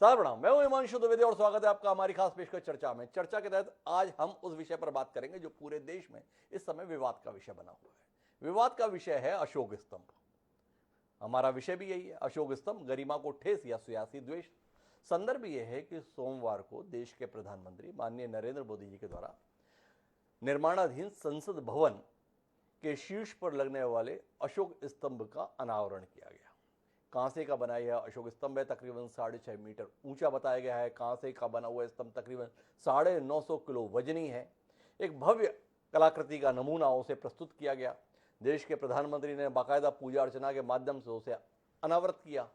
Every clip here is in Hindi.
सार प्रणाम, मैं हूं हिमांशु द्विवेदी और स्वागत है आपका हमारी खास पेशकश चर्चा में। चर्चा के तहत आज हम उस विषय पर बात करेंगे जो पूरे देश में इस समय विवाद का विषय बना हुआ है। विवाद का विषय है अशोक स्तंभ। हमारा विषय भी यही है, अशोक स्तंभ, गरिमा को ठेस या सियासी द्वेष। संदर्भ यह है कि सोमवार को देश के प्रधानमंत्री माननीय नरेंद्र मोदी जी के द्वारा निर्माणाधीन संसद भवन के शीर्ष पर लगने वाले अशोक स्तंभ का अनावरण किया गया। कांसे का बना यह अशोक स्तंभ है, तकरीबन 6.5 मीटर ऊंचा बताया गया है। कांसे का बना हुआ स्तंभ तकरीबन 950 किलो वजनी है। एक भव्य कलाकृति का नमूना उसे प्रस्तुत किया गया। देश के प्रधानमंत्री ने बाकायदा पूजा अर्चना के माध्यम से उसे अनावृत किया,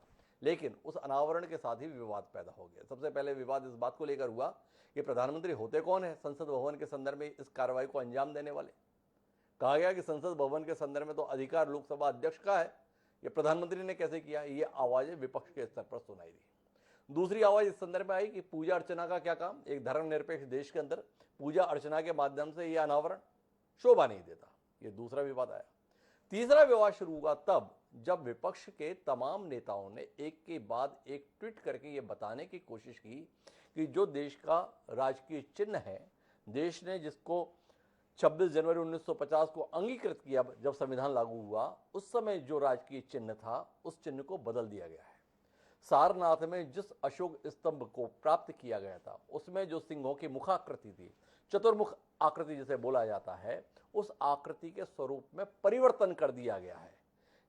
लेकिन उस अनावरण के साथ ही विवाद पैदा हो गया। सबसे पहले विवाद इस बात को लेकर हुआ कि प्रधानमंत्री होते कौन है संसद भवन के संदर्भ में इस कार्रवाई को अंजाम देने वाले। कहा गया कि संसद भवन के संदर्भ में तो अधिकार लोकसभा अध्यक्ष का है, ये प्रधानमंत्री ने कैसे किया। ये आवाजें विपक्ष के स्तर पर सुनाई दी। दूसरी आवाज इस संदर्भ में आई कि पूजा अर्चना का क्या काम, एक धर्मनिरपेक्ष देश के अंदर पूजा अर्चना के माध्यम से यह अनावरण शोभा नहीं देता। ये दूसरा विवाद आया। तीसरा विवाद शुरू हुआ तब जब विपक्ष के तमाम नेताओं ने एक के बाद एक ट्वीट करके ये बताने की कोशिश की कि जो देश का राजकीय चिन्ह है, देश ने जिसको 26 जनवरी 1950 को अंगीकृत किया जब संविधान लागू हुआ, उस समय जो राजकीय चिन्ह था उस चिन्ह को बदल दिया गया है। सारनाथ में जिस अशोक स्तंभ को प्राप्त किया गया था उसमें जो सिंहों की मुखाकृति थी, चतुर्मुख आकृति जिसे बोला जाता है, उस आकृति के स्वरूप में परिवर्तन कर दिया गया है।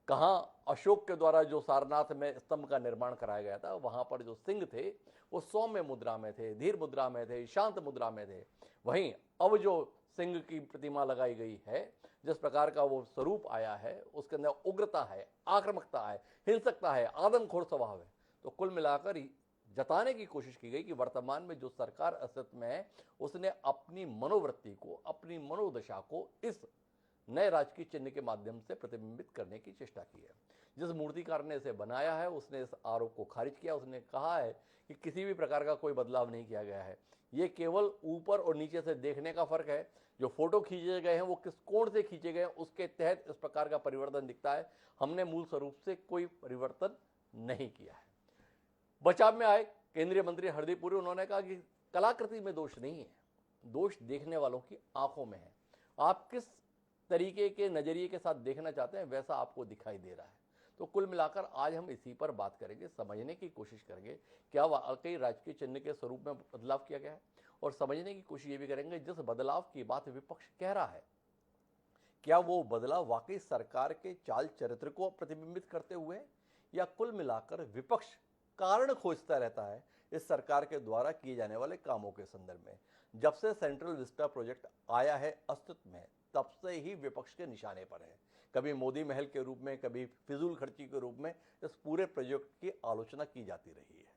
कहां अशोक के द्वारा जो सारनाथ में स्तंभ का निर्माण कराया गया था, वहां पर जो सिंह थे वो सौम्य मुद्रा में थे, धीर मुद्रा में थे, शांत मुद्रा में थे। वहीं अब जो सिंह की प्रतिमा लगाई गई है, जिस प्रकार का वो स्वरूप आया है, उसके अंदर उग्रता है, आक्रामकता है, हिंसकता है, आदमखोर स्वभाव है। तो कुल मिलाकर जताने की कोशिश की गई कि वर्तमान में जो सरकार अस्तित्व में है उसने अपनी मनोवृत्ति को, अपनी मनोदशा को इस नए राजकीय चिन्ह के माध्यम से प्रतिबिंबित करने की चेष्टा की है। जिस मूर्तिकार ने इसे बनाया है उसने इस आरोप को खारिज किया। उसने कहा है कि किसी भी प्रकार का कोई बदलाव नहीं किया गया है, ये केवल ऊपर और नीचे से देखने का फर्क है। जो फोटो खींचे गए हैं वो किस कोण से खींचे गए हैं उसके तहत इस प्रकार का परिवर्तन दिखता है। हमने मूल स्वरूप से कोई परिवर्तन नहीं किया है। बचाव में आए केंद्रीय मंत्री हरदीप पुरी, उन्होंने कहा कि कलाकृति में दोष नहीं है, दोष देखने वालों की आंखों में है। आप किस तरीके के नजरिए के साथ देखना चाहते हैं वैसा आपको दिखाई दे रहा है। तो कुल मिलाकर आज हम इसी पर बात करेंगे, समझने की कोशिश करेंगे क्या वाकई राजकीय चिन्ह के स्वरूप में बदलाव किया गया है, और समझने की कोशिश ये भी करेंगे जिस बदलाव की बात विपक्ष कह रहा है क्या वो बदलाव वाकई सरकार के चाल चरित्र को प्रतिबिंबित करते हुए, या कुल मिलाकर विपक्ष कारण खोजता रहता है इस सरकार के द्वारा किए जाने वाले कामों के संदर्भ में। जब से सेंट्रल विस्टा प्रोजेक्ट आया है अस्तित्व में, तब से ही विपक्ष के निशाने पर है। कभी मोदी महल के रूप में, कभी फिजूल खर्ची के रूप में इस पूरे प्रोजेक्ट की आलोचना की जाती रही है।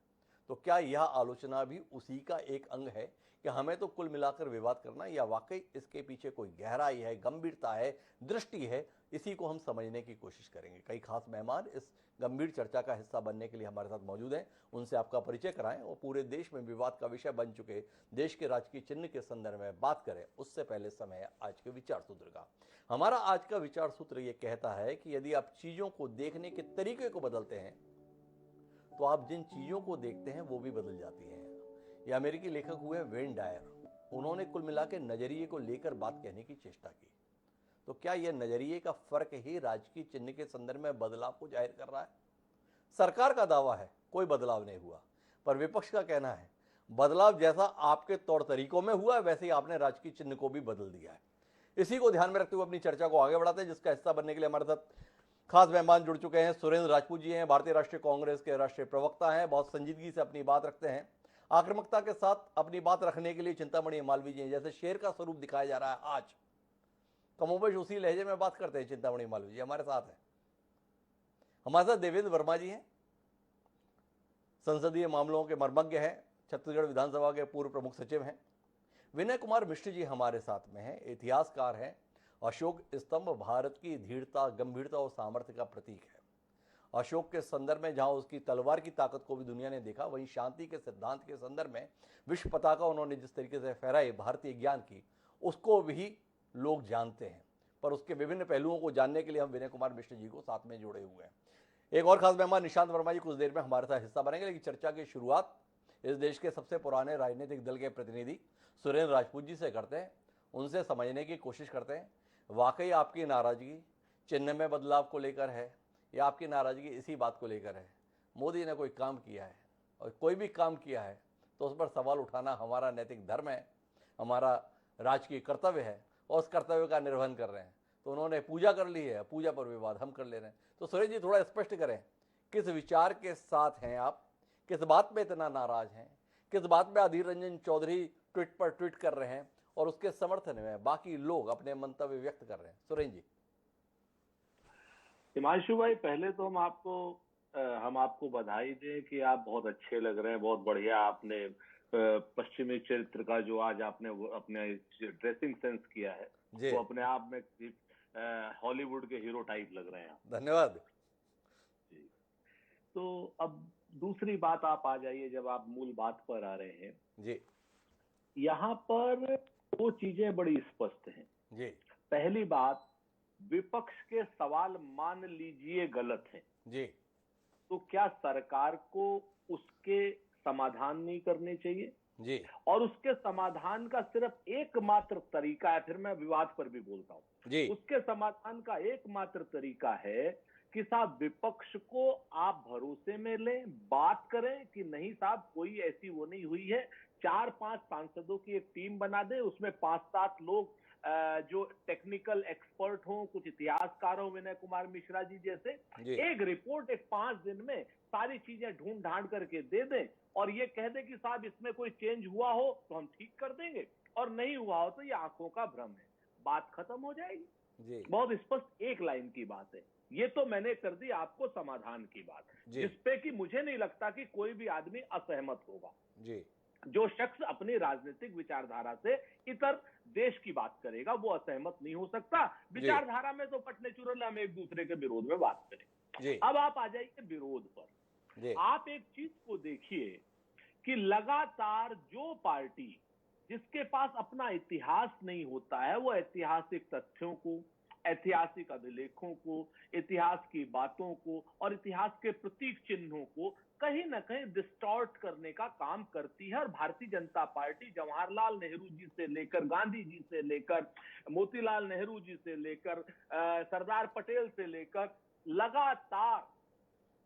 तो क्या यह आलोचना भी उसी का एक अंग है कि हमें तो कुल मिलाकर विवाद करना, या वाकई इसके पीछे कोई गहराई है, गंभीरता है, दृष्टि है? इसी को हम समझने की कोशिश करेंगे। कई खास मेहमान इस गंभीर चर्चा का हिस्सा बनने के लिए हमारे साथ मौजूद हैं। उनसे आपका परिचय कराएं और पूरे देश में विवाद का विषय बन चुके देश के राजकीय चिन्ह के संदर्भ में बात करें। उससे पहले समय है आज के विचार सूत्र का। हमारा आज का विचार सूत्र ये कहता है कि यदि आप चीजों को देखने के तरीके को बदलते हैं तो आप जिन चीजों को देखते हैं वो भी बदल जाती हैं। ये अमेरिकी लेखक हुए वेन डायर, उन्होंने कुल मिला के नजरिए को लेकर बात कहने की चेष्टा की। तो क्या यह नजरिए का फर्क ही राजकीय चिन्ह के संदर्भ में बदलाव को जाहिर कर रहा है? सरकार का दावा है कोई बदलाव नहीं हुआ, पर विपक्ष का कहना है बदलाव जैसा आपके तौर तरीकों में हुआ है वैसे ही आपने राजकीय चिन्ह को भी बदल दिया है। इसी को ध्यान में रखते हुए अपनी चर्चा को आगे बढ़ाते हैं, जिसका हिस्सा बनने के लिए हमारे साथ खास मेहमान जुड़ चुके हैं। सुरेंद्र राजपूत जी हैं, भारतीय राष्ट्रीय कांग्रेस के राष्ट्रीय प्रवक्ता हैं, बहुत संजीदगी से अपनी बात रखते हैं। आक्रामकता के साथ अपनी बात रखने के लिए चिंतामणि मालवीय जी हैं। जैसे शेर का स्वरूप दिखाया जा रहा है आज, कमोबेश उसी लहजे में बात करते हैं। चिंतामणि मालवीय जी हमारे साथ हैं। हमारे साथ देवेंद्र वर्मा जी हैं, संसदीय मामलों के मर्मज्ञ हैं, छत्तीसगढ़ विधानसभा के पूर्व प्रमुख सचिव हैं। विनय कुमार मिश्र जी हमारे साथ में हैं, इतिहासकार हैं। अशोक स्तंभ भारत की धीरता, गंभीरता और सामर्थ्य का प्रतीक है। अशोक के संदर्भ में जहां उसकी तलवार की ताकत को भी दुनिया ने देखा, वहीं शांति के सिद्धांत के संदर्भ में विश्व पताका उन्होंने जिस तरीके से फहराई भारतीय ज्ञान की, उसको भी लोग जानते हैं। पर उसके विभिन्न पहलुओं को जानने के लिए हम विनय कुमार मिश्र जी को साथ में जोड़े हुए हैं। एक और खास मेहमान निशांत वर्मा जी कुछ देर में हमारे साथ हिस्सा बनेंगे, लेकिन चर्चा की शुरुआत इस देश के सबसे पुराने राजनीतिक दल के प्रतिनिधि सुरेंद्र राजपूत जी से करते हैं, उनसे समझने की कोशिश करते हैं वाकई आपकी नाराजगी चिन्ह में बदलाव को लेकर है या आपकी नाराजगी इसी बात को लेकर है। मोदी ने कोई काम किया है और कोई भी काम किया है तो उस पर सवाल उठाना हमारा नैतिक धर्म है, हमारा राजकीय कर्तव्य है और उस कर्तव्य का निर्वहन कर रहे हैं। तो उन्होंने पूजा कर ली है, पूजा पर विवाद हम कर ले रहे हैं। तो सुरेश जी थोड़ा स्पष्ट करें, किस विचार के साथ हैं आप, किस बात पे इतना नाराज हैं, किस बात पे अधीर रंजन चौधरी ट्वीट पर ट्वीट कर रहे हैं और उसके समर्थन में बाकी लोग अपने मंतव्य व्यक्त कर रहे हैं। सुरेश जी। हिमांशु भाई, पहले तो हम आपको बधाई दें कि आप बहुत अच्छे लग रहे हैं, बहुत बढ़िया आपने पश्चिमी चरित्र का जो आज आपने अपने ड्रेसिंग सेंस किया है वो अपने आप में हॉलीवुड के हीरो टाइप लग रहे हैं। धन्यवाद जी। तो अब दूसरी बात आप आ जाइए, जब आप मूल बात पर आ रहे हैं जी। यहाँ पर दो चीजें बड़ी स्पष्ट हैं जी। पहली बात, विपक्ष के सवाल मान लीजिए गलत हैं जी, तो क्या सरकार को उसके समाधान नहीं करने चाहिए जी। और उसके समाधान का सिर्फ एकमात्र तरीका है, फिर मैं विवाद पर भी बोलता हूं जी। उसके समाधान का एकमात्र तरीका है कि साहब विपक्ष को आप भरोसे में लें, बात करें कि नहीं साहब कोई ऐसी वो नहीं हुई है, 4-5 सांसदों की एक टीम बना दे, उसमें 5-7 लोग जो टेक्निकल एक्सपर्ट हों, कुछ इतिहासकार हों, विनय कुमार मिश्रा जी जैसे, एक रिपोर्ट एक 5 दिन में सारी चीजें ढूंढ ढांड करके दे दें और ये कह दें कि साहब इसमें कोई चेंज हुआ हो तो हम ठीक कर देंगे और नहीं हुआ हो तो ये आंखों का भ्रम है, बात खत्म हो जाएगी जी। बहुत स्पष्ट एक लाइन की बात है। ये तो मैंने कर दी आपको समाधान की बात, जिसपे कि मुझे नहीं लगता कि कोई भी आदमी असहमत होगा जी। जो शख्स अपनी राजनीतिक विचारधारा से इतर देश की बात करेगा वो असहमत नहीं हो सकता। विचारधारा में तो पटने चुरल हम एक दूसरे के विरोध में बात करें। अब आप आ जाइए विरोध पर। आप एक चीज को देखिए कि लगातार जो पार्टी जिसके पास अपना इतिहास नहीं होता है वो ऐतिहासिक तथ्यों को, ऐतिहासिक अभिलेखों को, इतिहास की बातों को और इतिहास के प्रतीक चिन्हों को कहीं ना कहीं डिस्टॉर्ट करने का काम करती है। और भारतीय जनता पार्टी जवाहरलाल नेहरू जी से लेकर, गांधी जी से लेकर, मोतीलाल नेहरू जी से लेकर, सरदार पटेल से लेकर लगातार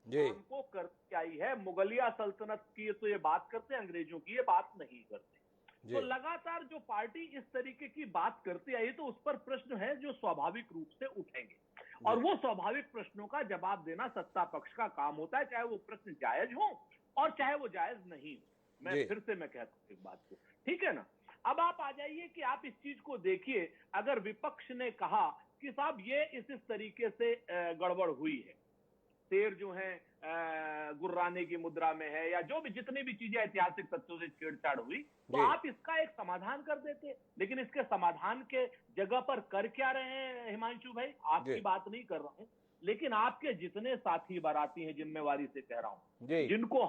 को करती आई है। मुगलिया सल्तनत की तो ये बात करते हैं, अंग्रेजों की ये बात नहीं करते। तो लगातार जो पार्टी इस तरीके की बात करती आई तो उस पर प्रश्न है जो स्वाभाविक रूप से उठेंगे और वो स्वाभाविक प्रश्नों का जवाब देना सत्ता पक्ष का काम होता है, चाहे वो प्रश्न जायज हो और चाहे वो जायज नहीं हो। मैं फिर से मैं कहता हूं एक बात को, ठीक है ना। अब आप आ जाइए कि आप इस चीज को देखिए, अगर विपक्ष ने कहा कि साहब ये इस तरीके से गड़बड़ हुई है, शेर जो है गुर्राने की मुद्रा में है या जो भी जितनी भी चीजें ऐतिहासिक तथ्यों से छेड़छाड़ हुई, तो आप इसका एक समाधान कर देते। लेकिन इसके समाधान के जगह पर कर क्या रहे हैं हिमांशु भाई, आपकी बात नहीं कर रहा हूं, लेकिन आपके जितने साथी बाराती हैं, जिम्मेवारी से कह रहा हूं, जिनको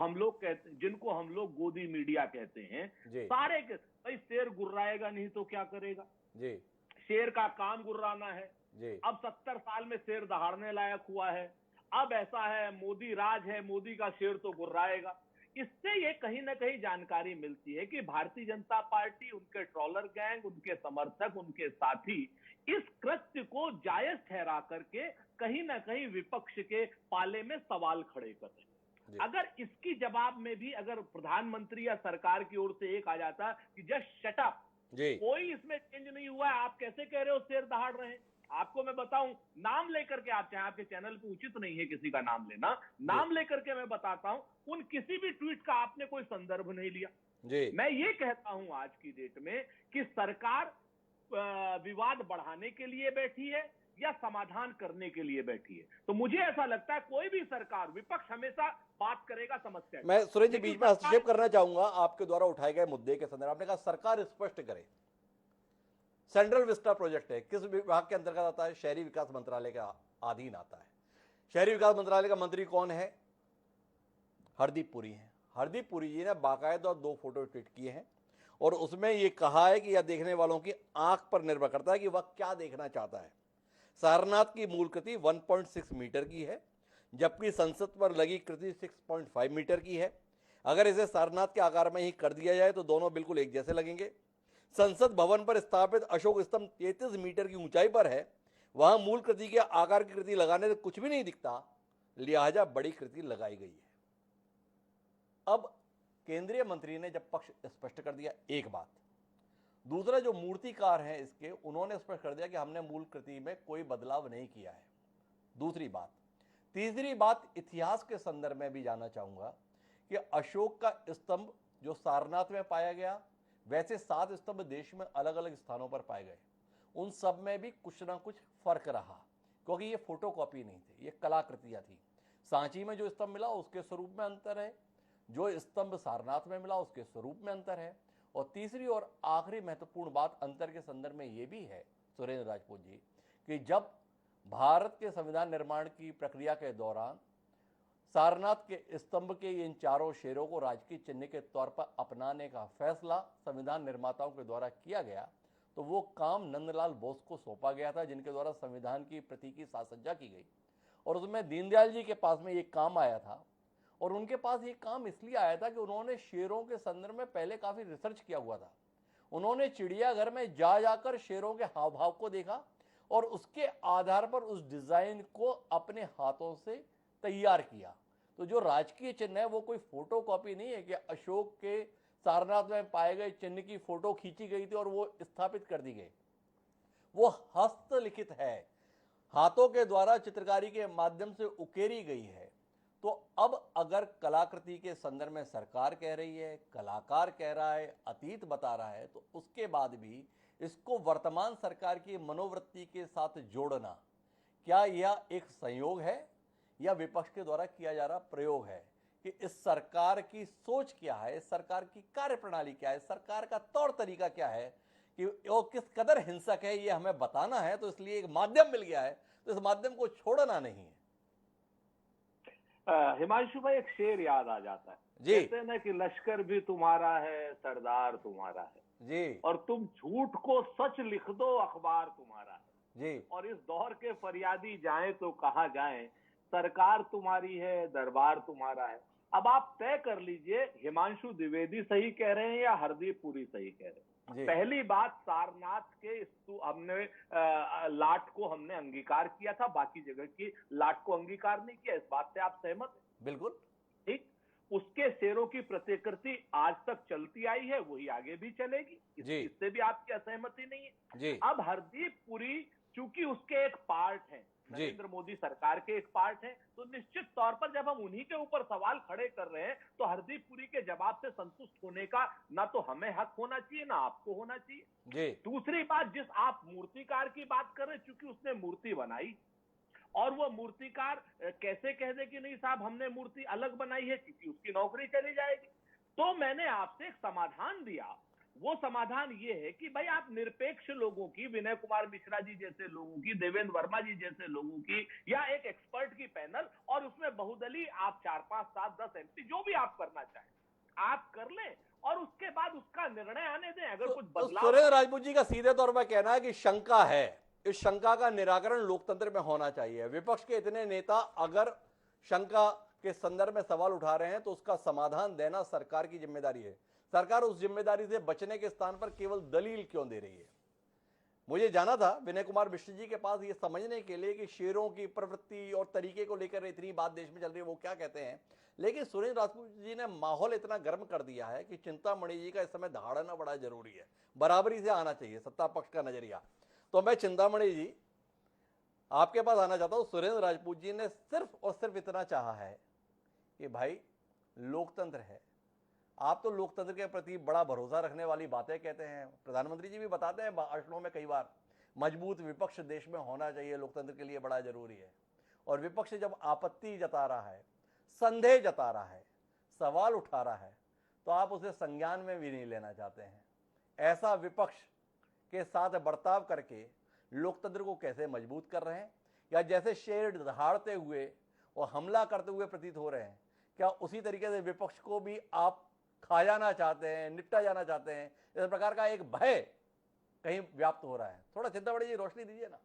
हम लोग गोदी मीडिया कहते हैं, सारे के भाई शेर गुर्राएगा नहीं तो क्या करेगा जी। शेर का काम गुर्राना है। अब 70 साल में शेर दहाड़ने लायक हुआ है। अब ऐसा है मोदी राज है, मोदी का शेर तो गुर्राएगा। इससे ये कहीं ना कहीं जानकारी मिलती है कि भारतीय जनता पार्टी, उनके ट्रोलर गैंग, उनके समर्थक, उनके साथी इस कृत्य को जायज ठहरा करके कहीं ना कहीं विपक्ष के पाले में सवाल खड़े कर रहे हैं। अगर इसकी जवाब में भी अगर प्रधानमंत्री या सरकार की ओर से एक आ जाता कि जस्ट शट अप, कोई इसमें चेंज नहीं हुआ है, आप कैसे कह रहे हो शेर दहाड़ रहे हैं। आपको मैं बताऊं, नाम लेकर के, आप चाहे आपके चैनल पे उचित नहीं है किसी का नाम लेना, नाम लेकर के मैं बताता हूं, उन किसी भी ट्वीट का आपने कोई संदर्भ नहीं लिया जी। मैं ये कहता हूं आज की डेट में कि सरकार विवाद बढ़ाने के लिए बैठी है या समाधान करने के लिए बैठी है। तो मुझे ऐसा लगता है कोई भी सरकार, विपक्ष हमेशा बात करेगा समस्या। मैं सुरेश जी बीच में हस्तक्षेप करना चाहूंगा आपके द्वारा उठाए गए मुद्दे के संदर्भ। आपने कहा सरकार स्पष्ट करे, सेंट्रल विस्टा प्रोजेक्ट है, किस विभाग के अंतर्गत आता है? शहरी विकास मंत्रालय के अधीन आता है। शहरी विकास मंत्रालय का मंत्री कौन है? हरदीप पुरी हैं। हरदीप पुरी जी ने बाकायदा 2 फोटो ट्वीट किए हैं और उसमें यह कहा है कि यह देखने वालों की आंख पर निर्भर करता है कि वह क्या देखना चाहता है। सारनाथ की मूल कृति 1.6 मीटर की है, जबकि संसद पर लगी कृति 6.5 मीटर की है। अगर इसे सारनाथ के आकार में ही कर दिया जाए तो दोनों बिल्कुल एक जैसे लगेंगे। संसद भवन पर स्थापित अशोक स्तंभ 33 मीटर की ऊंचाई पर है, वहां मूल कृति के आकार की कृति लगाने से कुछ भी नहीं दिखता, लिहाजा बड़ी कृति लगाई गई है। अब केंद्रीय मंत्री ने जब पक्ष स्पष्ट कर दिया एक बात, दूसरा जो मूर्तिकार हैं इसके, उन्होंने स्पष्ट कर दिया कि हमने मूल कृति में कोई बदलाव नहीं किया है, दूसरी बात। तीसरी बात, इतिहास के संदर्भ में भी जानना चाहूंगा कि अशोक का स्तंभ जो सारनाथ में पाया गया, वैसे 7 स्तंभ देश में अलग अलग स्थानों पर पाए गए, उन सब में भी कुछ ना कुछ फर्क रहा, क्योंकि ये फोटोकॉपी नहीं थे, ये कलाकृतियां थी। सांची में जो स्तंभ मिला उसके स्वरूप में अंतर है, जो स्तंभ सारनाथ में मिला उसके स्वरूप में अंतर है। और तीसरी और आखिरी महत्वपूर्ण बात अंतर के संदर्भ में यह भी है सुरेंद्र राजपूत जी, कि जब भारत के संविधान निर्माण की प्रक्रिया के दौरान सारनाथ के स्तंभ के इन चारों शेरों को राजकीय चिन्ह के तौर पर अपनाने का फैसला संविधान निर्माताओं के द्वारा किया गया, तो वो काम नंदलाल बोस को सौंपा गया था, जिनके द्वारा संविधान की प्रति की साज-सज्जा की गई। और उसमें दीनदयाल जी के पास में ये काम आया था, और उनके पास ये काम इसलिए आया था कि उन्होंने शेरों के संदर्भ में पहले काफी रिसर्च किया हुआ था। उन्होंने चिड़ियाघर में जा जाकर शेरों के हाव भाव को देखा और उसके आधार पर उस डिजाइन को अपने हाथों से तैयार किया। तो जो राजकीय चिन्ह है वो कोई फोटोकॉपी नहीं है कि अशोक के सारनाथ में पाए गए चिन्ह की फोटो खींची गई थी और वो स्थापित कर दी गई। वो हस्तलिखित है, हाथों के द्वारा चित्रकारी के माध्यम से उकेरी गई है। तो अब अगर कलाकृति के संदर्भ में सरकार कह रही है, कलाकार कह रहा है, अतीत बता रहा है, तो उसके बाद भी इसको वर्तमान सरकार की मनोवृत्ति के साथ जोड़ना, क्या यह एक संयोग है या विपक्ष के द्वारा किया जा रहा प्रयोग है? कि इस सरकार की सोच क्या है, इस सरकार की कार्यप्रणाली क्या है, सरकार का तौर तरीका क्या है, कि वो किस कदर हिंसक है, ये हमें बताना है। तो इसलिए एक माध्यम मिल गया है, तो इस माध्यम को छोड़ना नहीं है। हिमांशु भाई, एक शेर याद आ जाता है, कहते हैं ना कि लश्कर भी तुम्हारा है, सरदार तुम्हारा है जी, और तुम झूठ को सच लिख दो, अखबार तुम्हारा है जी। और इस दौर के फरियादी जाएं तो कहां जाएं, सरकार तुम्हारी है, दरबार तुम्हारा है। अब आप तय कर लीजिए, हिमांशु द्विवेदी सही कह रहे हैं या हरदीप पुरी सही कह रहे हैं। पहली बात, सारनाथ के हमने लाट को हमने अंगीकार किया था, बाकी जगह की लाट को अंगीकार नहीं किया, इस बात से आप सहमत हैं? बिल्कुल ठीक। उसके शेरों की प्रतिकृति आज तक चलती आई है, वही आगे भी चलेगी, इससे भी आपकी असहमति नहीं है जी। अब हरदीप पुरी चूंकि उसके एक पार्ट हैं, नरेंद्र मोदी सरकार के एक पार्ट है, तो निश्चित तौर पर जब हम उन्हीं के ऊपर सवाल खड़े कर रहे हैं तो हरदीप पुरी के जवाब से संतुष्ट होने का ना तो हमें हक होना चाहिए ना आपको होना चाहिए जी। दूसरी बात, जिस आप मूर्तिकार की बात कर रहे हैं, चूंकि उसने मूर्ति बनाई और वो मूर्तिकार कैसे कह दे कि नहीं साहब हमने मूर्ति अलग बनाई है, क्योंकि उसकी नौकरी चली जाएगी। तो मैंने आपसे एक समाधान दिया, वो समाधान ये है कि भाई आप निरपेक्ष लोगों की, विनय कुमार मिश्रा जी जैसे लोगों की, देवेंद्र वर्मा जी जैसे लोगों की, या एक एक्सपर्ट की पैनल, और उसमें बहुदलीय आप 4, 5, 7, 10 एमपी जो भी आप करना चाहें आप कर लें और उसके बाद उसका निर्णय आने दें। अगर कुछ बदलाव। सुरेंद्र राजपूत जी का सीधे तौर पर कहना है कि शंका है, इस शंका का निराकरण लोकतंत्र में होना चाहिए। विपक्ष के इतने नेता अगर शंका के संदर्भ में सवाल उठा रहे हैं तो उसका समाधान देना सरकार की जिम्मेदारी है। सरकार उस जिम्मेदारी से बचने के स्थान पर केवल दलील क्यों दे रही है? मुझे जाना था विनय कुमार मिश्र जी के पास ये समझने के लिए कि शेरों की प्रवृत्ति और तरीके को लेकर इतनी बात देश में चल रही है, वो क्या कहते हैं। लेकिन सुरेंद्र राजपूत जी ने माहौल इतना गर्म कर दिया है कि चिंतामणि जी का इस समय दहाड़ना बड़ा जरूरी है, बराबरी से आना चाहिए सत्ता पक्ष का नजरिया। तो मैं चिंतामणि जी आपके पास आना चाहता हूं। सुरेंद्र राजपूत जी ने सिर्फ और सिर्फ इतना चाहा है कि भाई लोकतंत्र है, आप तो लोकतंत्र के प्रति बड़ा भरोसा रखने वाली बातें कहते हैं, प्रधानमंत्री जी भी बताते हैं भाषणों में कई बार, मजबूत विपक्ष देश में होना चाहिए, लोकतंत्र के लिए बड़ा जरूरी है। और विपक्ष जब आपत्ति जता रहा है, संदेह जता रहा है, सवाल उठा रहा है, तो आप उसे संज्ञान में भी नहीं लेना चाहते हैं। ऐसा विपक्ष के साथ बर्ताव करके लोकतंत्र को कैसे मजबूत कर रहे हैं? या जैसे शेर दहाड़ते हुए और हमला करते हुए प्रतीत हो रहे हैं, क्या उसी तरीके से विपक्ष को भी आप खा जाना चाहते हैं, निपटा जाना चाहते हैं? इस प्रकार का एक भय कहीं व्याप्त हो रहा है। थोड़ा चिंतामणि जी रोशनी दीजिए ना।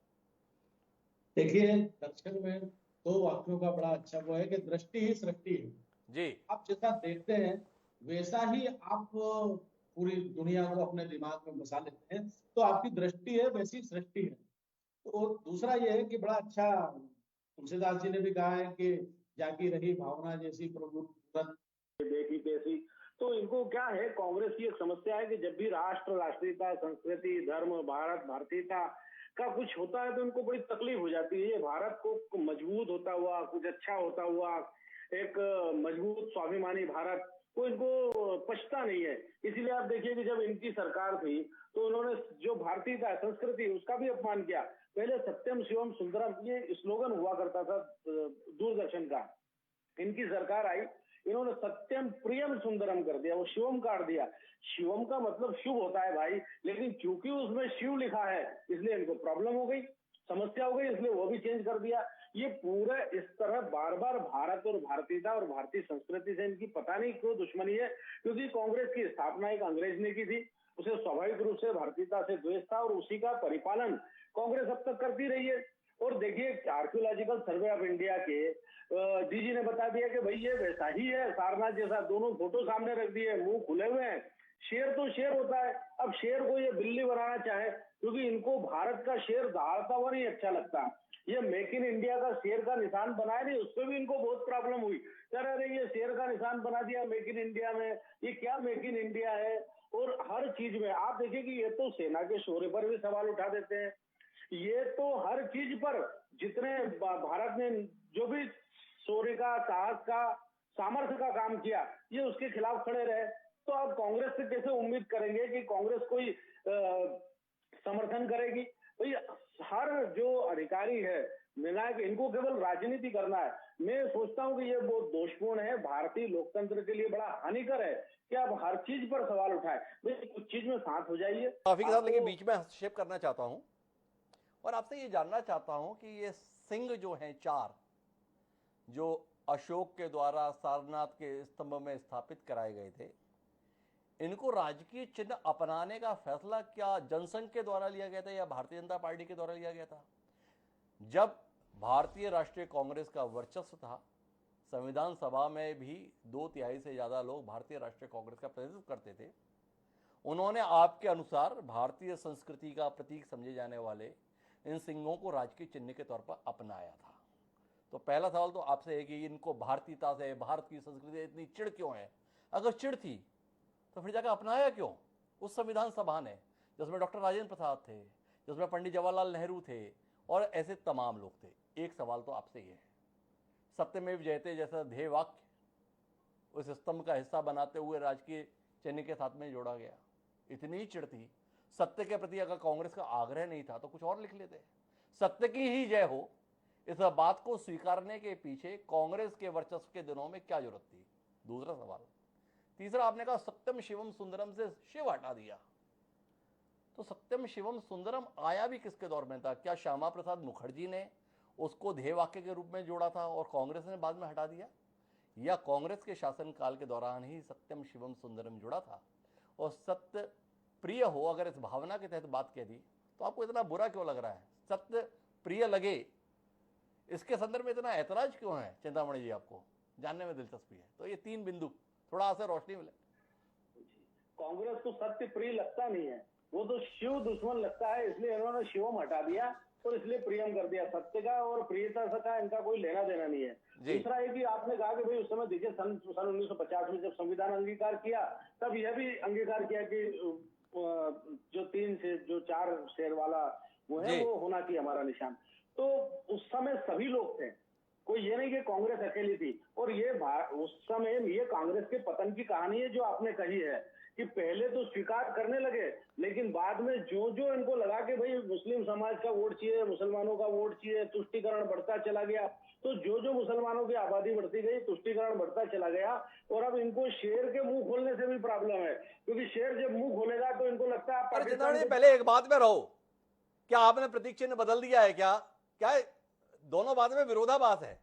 देखिए, दर्शन में 2 वाक्यों का बड़ा अच्छा वो है कि दृष्टि ही सृष्टि है जी। आप जैसा देखते हैं वैसा ही आप पूरी दुनिया को अपने दिमाग में बसा लेते हैं, तो आपकी दृष्टि है वैसी सृष्टि है। तो दूसरा ये है कि बड़ा अच्छा तुलसीदास जी ने भी कहा है कि जाकी रही भावना जैसी प्रभु तुरंत देखी कैसी। तो इनको क्या है, कांग्रेस की एक समस्या है कि जब भी राष्ट्र, राष्ट्रीयता, संस्कृति, धर्म, भारत, भारतीयता का कुछ होता है तो इनको बड़ी तकलीफ हो जाती है। ये भारत को मजबूत होता हुआ, कुछ अच्छा होता हुआ, एक मजबूत स्वाभिमानी भारत को इनको पछता नहीं है। इसीलिए आप देखिए कि जब इनकी सरकार थी तो उन्होंने जो भारतीयता, संस्कृति, उसका भी अपमान किया। पहले सत्यम शिवम सुंदरम ये स्लोगन हुआ करता था दूरदर्शन का। इनकी सरकार आई, इन्होंने सत्यम प्रियम सुंदरम कर दिया, वो शिवम काट दिया। शिवम का मतलब शुभ होता है भाई, लेकिन क्योंकि उसमें शिव लिखा है इसलिए इनको प्रॉब्लम हो गई, समस्या हो गई, इसलिए वो भी चेंज कर दिया। ये पूरा इस तरह बार बार भारत और भारतीयता और भारतीय संस्कृति से इनकी पता नहीं क्यों दुश्मनी है। क्योंकि कांग्रेस की स्थापना एक अंग्रेज ने की थी, उसे स्वाभाविक रूप से भारतीयता से द्वेष था और उसी का परिपालन कांग्रेस अब तक करती रही है। और देखिए आर्कियोलॉजिकल सर्वे ऑफ इंडिया के डीजी ने बता दिया कि भाई ये वैसा ही है सारनाथ जैसा, दोनों फोटो सामने रख दिए, मुंह खुले हुए हैं। शेर तो शेर होता है, अब शेर को ये बिल्ली बनाना चाहे, क्योंकि इनको भारत का शेर दहाड़ता हुआ नहीं अच्छा लगता। ये मेक इन इंडिया का शेर का निशान बनाया नहीं, उस पर भी इनको बहुत प्रॉब्लम हुई। कह रहे ये शेर का निशान बना दिया मेक इन इंडिया में, ये क्या मेक इन इंडिया है। और हर चीज में आप देखिए कि ये तो सेना के शौर्य पर भी सवाल उठा देते हैं। ये तो हर चीज पर, जितने भारत ने जो भी शौर्य का, साहस का, सामर्थ्य का काम किया, ये उसके खिलाफ खड़े रहे। तो आप कांग्रेस से कैसे उम्मीद करेंगे कि कांग्रेस कोई समर्थन करेगी। भाई हर जो अधिकारी है, निर्णायक, इनको केवल राजनीति करना है। मैं सोचता हूं कि ये बहुत दोषपूर्ण है, भारतीय लोकतंत्र के लिए बड़ा हानिकर है कि आप हर चीज पर सवाल उठाए। भाई कुछ चीज में साथ हो जाइए। काफी के साथ लेकिन बीच में हस्तक्षेप करना चाहता हूं और आपसे ये जानना चाहता हूं कि ये सिंह जो हैं चार, जो अशोक के द्वारा सारनाथ के स्तंभ में स्थापित कराए गए थे, इनको राजकीय चिन्ह अपनाने का फैसला क्या जनसंघ के द्वारा लिया गया था या भारतीय जनता पार्टी के द्वारा लिया गया था? जब भारतीय राष्ट्रीय कांग्रेस का वर्चस्व था, संविधान सभा में भी 2/3 से ज्यादा लोग भारतीय राष्ट्रीय कांग्रेस का प्रतिनिधित्व करते थे, उन्होंने आपके अनुसार भारतीय संस्कृति का प्रतीक समझे जाने वाले इन सिंहों को राजकीय चिन्ह के तौर पर अपनाया था। तो पहला सवाल तो आपसे है कि इनको भारतीयता से, भारत की संस्कृति से इतनी चिढ़ क्यों है? अगर चिढ़ थी तो फिर जाकर अपनाया क्यों उस संविधान सभा ने, जिसमें डॉक्टर राजेंद्र प्रसाद थे, जिसमें पंडित जवाहरलाल नेहरू थे और ऐसे तमाम लोग थे। एक सवाल तो आपसे यह है, सत्यमेव जयते जैसा ध्येय वाक्य उस स्तंभ का हिस्सा बनाते हुए राजकीय चिन्ह के साथ में जोड़ा गया। इतनी चिढ़ थी, सत्य के प्रति अगर कांग्रेस का आग्रह नहीं था तो कुछ और लिख लेते, सत्य की ही जय हो। इस बात को स्वीकारने के पीछे कांग्रेस के वर्चस्व के दिनों में क्या जरूरत थी? दूसरा सवाल। तीसरा, आपने कहा सत्यम शिवम सुंदरम से शिव हटा दिया, तो सत्यम शिवम सुंदरम आया भी किसके दौर में था? क्या श्यामा प्रसाद मुखर्जी ने उसको ध्येय वाक्य के रूप में जोड़ा था और कांग्रेस ने बाद में हटा दिया, या कांग्रेस के शासनकाल के दौरान ही सत्यम शिवम सुंदरम जुड़ा था? और सत्य प्रिय हो, अगर इस भावना के तहत बात कह दी तो आपको इतना बुरा क्यों लग रहा है? सत्य प्रिय लगे, इसके संदर्भ में इतना ऐतराज क्यों है चिंतामणि जी? आपको जानने में दिलचस्पी है, तो ये 3 बिंदु थोड़ा आसे रोशनी मिले। कांग्रेस को सत्य प्रिय लगता नहीं है, वो तो शिव दुश्मन लगता है, इसलिए इन्होंने शिवम हटा दिया और इसलिए प्रियम कर दिया। सत्य का और प्रियता का इनका कोई लेना देना नहीं है। दूसरा है कि आपने कहा कि भाई उस समय देखिए सन 1950 में जब संविधान अंगीकार किया, तब यह भी अंगीकार किया कि जो 3 से जो 4 शेर वाला वो है वो होना चाहिए हमारा निशान। तो उस समय सभी लोग थे, कोई ये नहीं कि कांग्रेस अकेली थी। और ये उस समय ये कांग्रेस के पतन की कहानी है जो आपने कही है कि पहले तो स्वीकार करने लगे, लेकिन बाद में जो जो इनको लगा कि भाई मुस्लिम समाज का वोट चाहिए, मुसलमानों का वोट चाहिए, तुष्टीकरण बढ़ता चला गया। तो जो जो मुसलमानों की आबादी बढ़ती गई, तुष्टीकरण बढ़ता चला गया। और अब इनको शेर के मुंह खोलने से भी प्रॉब्लम है, क्योंकि शेर जब मुंह खोलेगा तो इनको लगता है पहले एक बात में रहो, क्या आपने प्रतीक चिन्ह बदल दिया है? क्या दोनों बात में विरोधाभास है?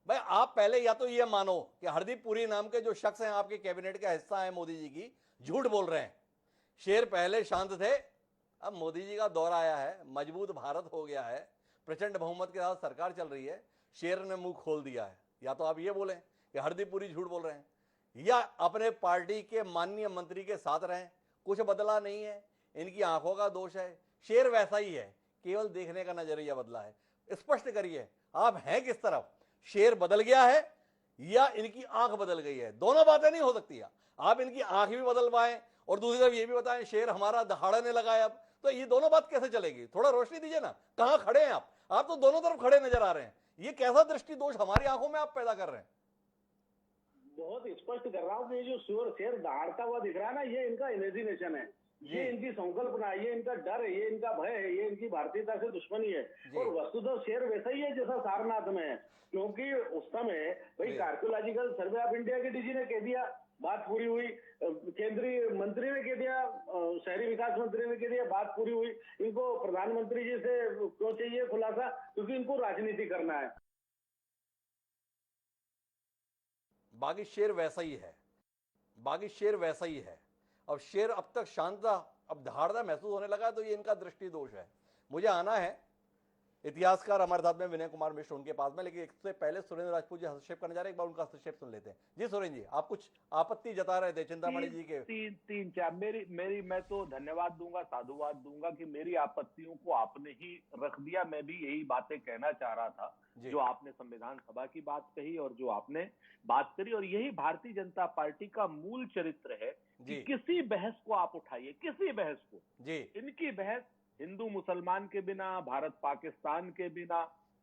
भाई आप पहले या तो ये मानो कि हरदीप पुरी नाम के जो शख्स हैं आपके कैबिनेट का हिस्सा है मोदी जी की, झूठ बोल रहे हैं। शेर पहले शांत थे, अब मोदी जी का दौर आया है, मजबूत भारत हो गया है, प्रचंड बहुमत के साथ सरकार चल रही है, शेर ने मुंह खोल दिया है। या तो आप ये बोलें कि हरदीप पुरी झूठ बोल रहे हैं, या अपने पार्टी के माननीय मंत्री के साथ रहें, कुछ बदला नहीं है। इनकी आंखों का दोष है, शेर वैसा ही है, केवल देखने का नजरिया बदला है। स्पष्ट करिए आप हैं किस तरफ, शेर बदल गया है या इनकी आंख बदल गई है? दोनों बातें नहीं हो सकती। आप इनकी आंख भी बदल पाए और दूसरी तरफ ये भी बताएं शेर हमारा दहाड़ने लगा है अब, तो ये दोनों बात कैसे चलेगी? थोड़ा रोशनी दीजिए ना, कहां खड़े हैं आप तो दोनों तरफ खड़े नजर आ रहे हैं। ये कैसा दृष्टि दोष हमारी आंखों में आप पैदा कर रहे हैं? बहुत स्पष्ट कर रहा हूँ कि ये जो शेर दहाड़ता हुआ दिख रहा है ना, ये इनका इमेजिनेशन है, ये इनकी संकल्पना है, ये इनका डर है, ये इनका भय है, ये इनकी भारतीयता से दुश्मनी है। और वस्तुतः शेर वैसा ही है जैसा सारनाथ में है, क्योंकि उस समय भाई आर्कियोलॉजिकल सर्वे ऑफ इंडिया के डीजी ने कह दिया, बात पूरी हुई। केंद्रीय मंत्री ने कह दिया, शहरी विकास मंत्री ने कह दिया, बात पूरी हुई। इनको प्रधानमंत्री जी से क्यों चाहिए खुलासा? क्योंकि इनको राजनीति करना है। बागी शेर वैसा ही है, बागी शेर वैसा ही है। अब शेर अब तक शांत था, अब दहाड़ता महसूस होने लगा, तो ये इनका दृष्टि दोष है। मुझे आना है इतिहासकार हमारे साथ में विनय कुमार मिश्र उनके पास में, लेकिन इससे पहले सुरेंद्र राजपूत जी हस्तक्षेप करने जा रहे हैं। एक बार उनका हस्तक्षेप सुन लेते हैं। जी सुरेंद्र जी, आप कुछ आपत्ति जता रहे थे चिंतामणि जी के। तीन चार मेरी मैं तो धन्यवाद दूंगा, साधुवाद दूंगा कि मेरी आपत्तियों को आपने ही रख दिया। मैं भी यही बातें कहना चाह रहा था, जो आपने संविधान सभा की बात कही और जो आपने बात करी, और यही भारतीय जनता पार्टी का मूल चरित्र है कि किसी बहस को आप उठाइए, किसी बहस को, इनकी बहस हिंदू मुसलमान के बिना, भारत पाकिस्तान के बिना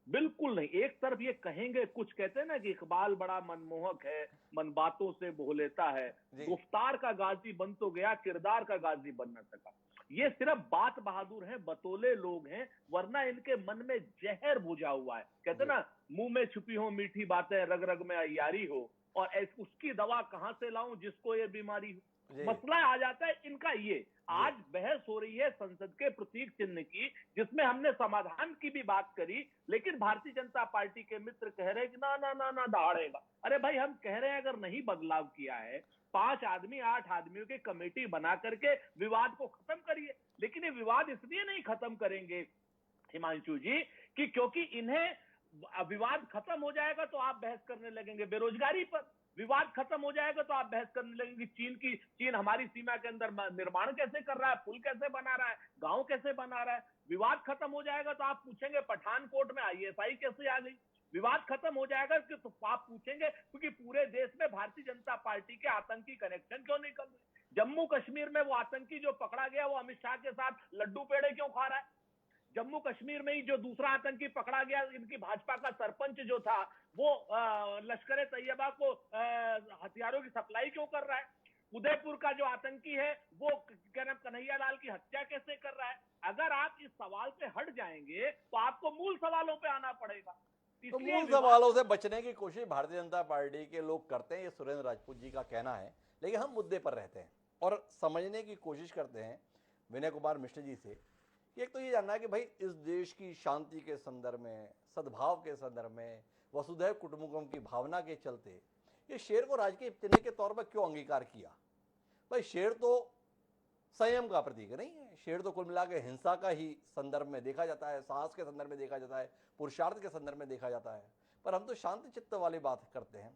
बिल्कुल नहीं। एक तरफ ये कहेंगे, कुछ कहते हैं ना कि इकबाल बड़ा मनमोहक है, मन बातों से मोह लेता है, गुफ्तार का गाजी बन तो गया, किरदार का गाजी बन न सका। ये सिर्फ बात बहादुर हैं, बतौले लोग हैं, वरना इनके मन में जहर बुझा हुआ है। कहते ना, मुंह में छुपी हो मीठी बातें, रग रग में अय्यारी हो, और उसकी दवा कहां से लाऊं जिसको ये बीमारी हो। मसला आ जाता है इनका ये। आज बहस हो रही है संसद के प्रतीक चिन्ह की, जिसमें हमने समाधान की भी बात करी, लेकिन भारतीय जनता पार्टी के मित्र कह रहे हैं कि ना ना ना ना दहाड़ेगा। अरे भाई, हम कह रहे हैं अगर नहीं बदलाव किया है, 5 आदमी 8 आदमियों की कमेटी बना करके विवाद को खत्म करिए। लेकिन ये विवाद इसलिए नहीं खत्म करेंगे हिमांशु जी कि क्योंकि इन्हें विवाद खत्म हो जाएगा तो आप बहस करने लगेंगे बेरोजगारी पर, विवाद खत्म हो जाएगा तो आप बहस करने लगेंगे चीन हमारी सीमा के अंदर निर्माण कैसे कर रहा है, पुल कैसे बना रहा है, गांव कैसे बना रहा है। विवाद खत्म हो जाएगा तो आप पूछेंगे पठानकोट में आईएसआई कैसे आ गई। विवाद खत्म हो जाएगा तो आप पूछेंगे क्योंकि पूरे देश में भारतीय जनता पार्टी के आतंकी कनेक्शन क्यों निकल रहे। जम्मू कश्मीर में वो आतंकी जो पकड़ा गया, वो अमित शाह के साथ लड्डू पेड़े क्यों खा रहा है। जम्मू कश्मीर में ही जो दूसरा आतंकी पकड़ा गया, इनकी भाजपा का सरपंच जो था, वो लश्कर तैयबा को हथियारों की सप्लाई क्यों कर रहा है। उदयपुर का जो आतंकी है, वो क्या नाम, कन्हैया लाल की हत्या कैसे कर रहा है। अगर आप इस सवाल से हट जाएंगे तो आपको मूल सवालों पे आना पड़ेगा। तो मूल सवालों से बचने की कोशिश भारतीय जनता पार्टी के लोग करते हैं, ये सुरेंद्र राजपूत जी का कहना है। लेकिन हम मुद्दे पर रहते हैं और समझने की कोशिश करते हैं विनय कुमार मिश्र जी से। एक तो ये जानना है कि भाई इस देश की शांति के संदर्भ में, सद्भाव के संदर्भ में, वसुधैव कुटुंबकम की भावना के चलते ये शेर को राजकीय चिन्ह के तौर पर क्यों अंगीकार किया? भाई शेर तो संयम का प्रतीक नहीं है, शेर तो कुल मिला के हिंसा का ही संदर्भ में देखा जाता है, साहस के संदर्भ में देखा जाता है, पुरुषार्थ के संदर्भ में देखा जाता है। पर हम तो शांति चित्त वाली बात करते हैं।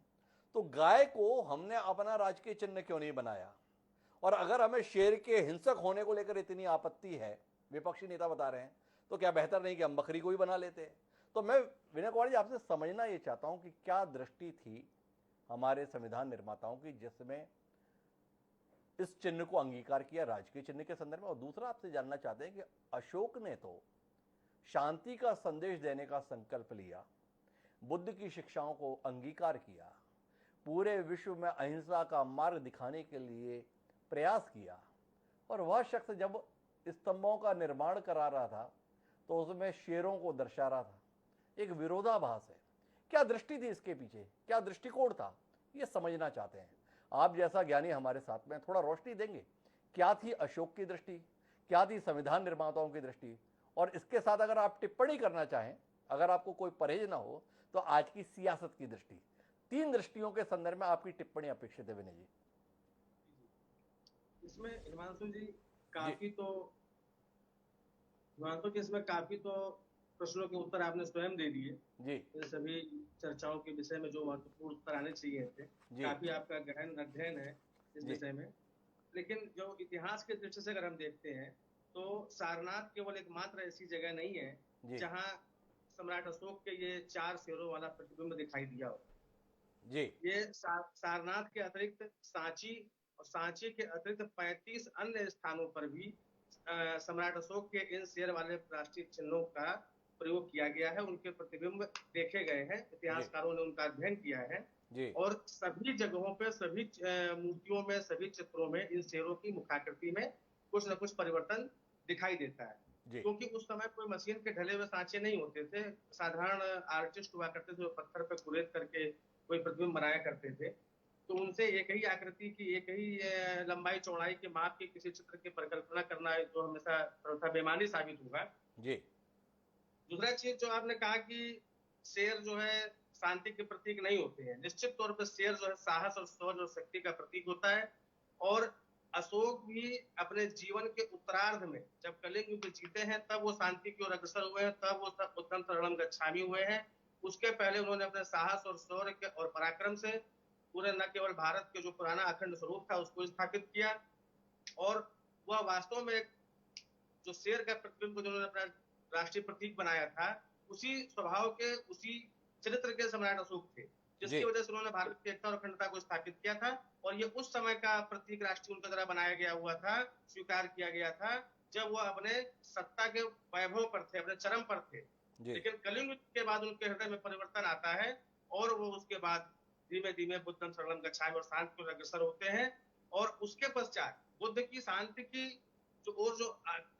तो गाय को हमने अपना राजकीय चिन्ह क्यों नहीं बनाया? और अगर हमें शेर के हिंसक होने को लेकर इतनी आपत्ति है, विपक्षी नेता बता रहे हैं, तो क्या बेहतर नहीं कि हम बकरी को ही बना लेते? तो मैं विनय कुमार जी आपसे समझना ये चाहता हूं कि क्या दृष्टि थी हमारे संविधान निर्माताओं की जिसमें इस चिन्ह को अंगीकार किया राजकीय चिन्ह के संदर्भ में। और दूसरा आपसे जानना चाहते हैं कि अशोक ने तो शांति का संदेश देने का संकल्प लिया, बुद्ध की शिक्षाओं को अंगीकार किया, पूरे विश्व में अहिंसा का मार्ग दिखाने के लिए प्रयास किया, और वह शख्स जब स्तंभों का निर्माण करा रहा था तो उसमें शेरों को दर्शा रहा था। एक विरोधाभास है। क्या दृष्टि थी इसके पीछे, क्या दृष्टिकोण था, ये समझना चाहते हैं। आप जैसा ज्ञानी हमारे साथ में, थोड़ा रोशनी देंगे। क्या थी अशोक की दृष्टि, क्या थी संविधान निर्माताओं की दृष्टि, और इसके साथ अगर आप टिप्पणी करना चाहें, अगर आपको कोई परहेज ना हो, तो आज की सियासत की दृष्टि, 3 दृष्टियों के संदर्भ में आपकी टिप्पणी अपेक्षित है विनय जी। इसमें हिमांशु जी काफी तो हिमांशु जी इसमें काफी तो प्रश्नों के उत्तर आपने स्वयं दे दिए। जी इन सभी चर्चाओं के विषय में जो महत्वपूर्ण उत्तर आने चाहिए थे। जी काफी आपका गहन अध्ययन है इस जी विषय में। लेकिन जो इतिहास के दृष्टि से अगर हम देखते हैं तो सारनाथ केवल एकमात्र ऐसी जगह नहीं है जी जहां सम्राट अशोक के ये 4 शेरों वाला प्रतिबिंब दिखाई दिया हो। जी ये सारनाथ के अतिरिक्त सांची और सांची के अतिरिक्त 35 अन्य स्थानों पर भी सम्राट अशोक के इन शेर वाले राष्ट्रीय चिन्हों का प्रयोग किया गया है। उनके प्रतिबिंब देखे गए हैं, इतिहासकारों ने उनका अध्ययन किया है जी और सभी जगहों पे सभी मूर्तियों में सभी चित्रों में इन शेरों की मुखाकृति में कुछ न कुछ परिवर्तन दिखाई देता है। जी क्योंकि उस समय कोई मशीन के ढले हुए सांचे नहीं होते थे, साधारण आर्टिस्ट हुआ करते थे जो पत्थर पे कुरेद करके कोई प्रतिबिंब बनाया करते थे। तो उनसे एक ही आकृति की एक ही लंबाई चौड़ाई के माप के किसी चित्र की परिकल्पना करना जो हमेशा सर्वथा बेमानी साबित होगा। जी दूसरा चीज जो आपने कहा कि शेर जो है शांति के प्रतीक नहीं होते हैं, निश्चित तौर पर शेर जो है साहस और शौर्य और शक्ति का प्रतीक होता है। और अशोक भी अपने जीवन के उत्तरार्ध में जब कलिंग युद्ध जीते हैं तब वो शांति की ओर अग्रसर हुए हैं, तब वो उत्तम शरणम गच्छामि हुए हैं। उसके पहले उन्होंने अपने साहस और शौर्य और पराक्रम से पूरे न केवल भारत के जो पुराना अखंड स्वरूप था उसको स्थापित किया, और वह वास्तव में जो शेर का प्रतिबिंब उन्होंने अपना राष्ट्रीय प्रतीक बनाया था, उसी स्वभाव के उसी चरित्र के सम्राट अशोक थे, जिसकी वजह से उन्होंने भारत की एकता और अखंडता को स्थापित किया था। और ये उस समय का प्रतीक राष्ट्रीय उनके द्वारा बनाया गया हुआ था, स्वीकार किया गया था, जब वो अपने सत्ता के वैभव पर थे, अपने चरम पर थे। लेकिन कलिंग युद्ध के बाद उनके हृदय में परिवर्तन आता है और वो उसके बाद धीमे धीमे बुद्धम शरणम गच्छामि और शांति की ओर अग्रसर होते हैं। और उसके पश्चात बुद्ध की शांति की जो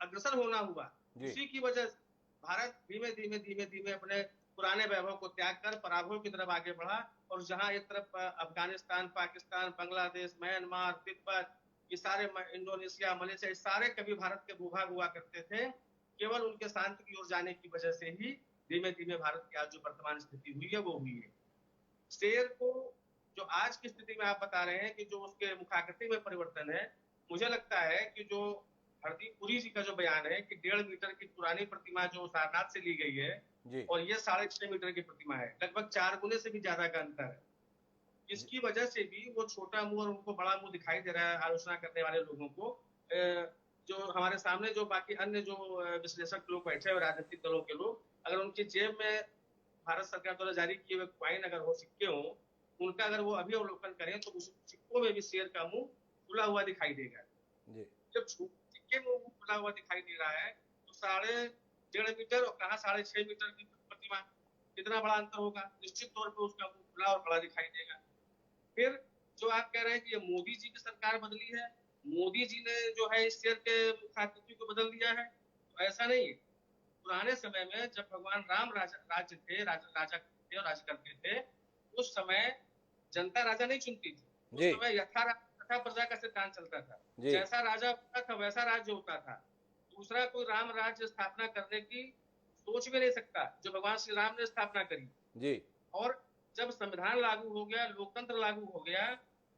अग्रसर होना हुआ, उसी की वजह से भारत धीमे धीमे धीमे धीमे अपने पुराने वैभव को त्याग कर पराभव की तरफ आगे बढ़ा। और जहां एक तरफ अफगानिस्तान, पाकिस्तान, बांग्लादेश, म्यांमार, तिब्बत, ये सारे इंडोनेशिया, मलेशिया, ये सारे कभी भारत के भूभाग हुआ करते थे, केवल उनके शांति की ओर जाने की वजह से ही धीमे धीमे भारत की आज जो वर्तमान स्थिति हुई है वो हुई है। शेर को जो आज की स्थिति में आप बता रहे हैं कि जो उसके मुखाकृति में परिवर्तन है, मुझे लगता है कि जो हरदीप पुरी जी का जो बयान है कि 1.5 मीटर की पुरानी प्रतिमा जो सारनाथ से ली गई है और ये 6.5 मीटर की प्रतिमा है, लगभग 4 गुने से भी ज्यादा का अंतर है। इसकी वजह से भी वो छोटा मुंह और उनको बड़ा मुंह दिखाई दे रहा है आलोचना करने वाले लोगों को। जो हमारे सामने जो बाकी अन्य जो विश्लेषक लोग बैठे हुए राजनीतिक दलों के लोग, अगर उनकी जेब में भारत सरकार द्वारा जारी किए हुए क्वाइन अगर हो, सिक्के हो, उनका अगर वो अभी अवलोकन करें तो उस सिक्कों में भी शेर का मुंह खुला हुआ दिखाई देगा। जब सिक्के में मुंह खुला हुआ दिखाई दे रहा है तो 1.5 मीटर और कहाँ 6.5 मीटर की प्रतिमा, कितना बड़ा अंतर होगा। निश्चित तौर पर उसका मुंह खुला और बड़ा दिखाई देगा। फिर जो आप कह रहे हैं कि ये मोदी जी की सरकार बदली है, मोदी जी ने जो है इस शेर के मुखाकृति को बदल दिया है, तो ऐसा नहीं है। पुराने समय में जब भगवान राम राजा थे और राज करते थे, उस समय जनता राजा नहीं चुनती थी। उस समय यथा प्रजा का सिद्धांत चलता था, जैसा राजा होता था वैसा राज्य होता था। दूसरा कोई राम राज्य स्थापना करने की सोच भी नहीं सकता जो भगवान श्री राम ने स्थापना करी। और जब संविधान लागू हो गया, लोकतंत्र लागू हो गया,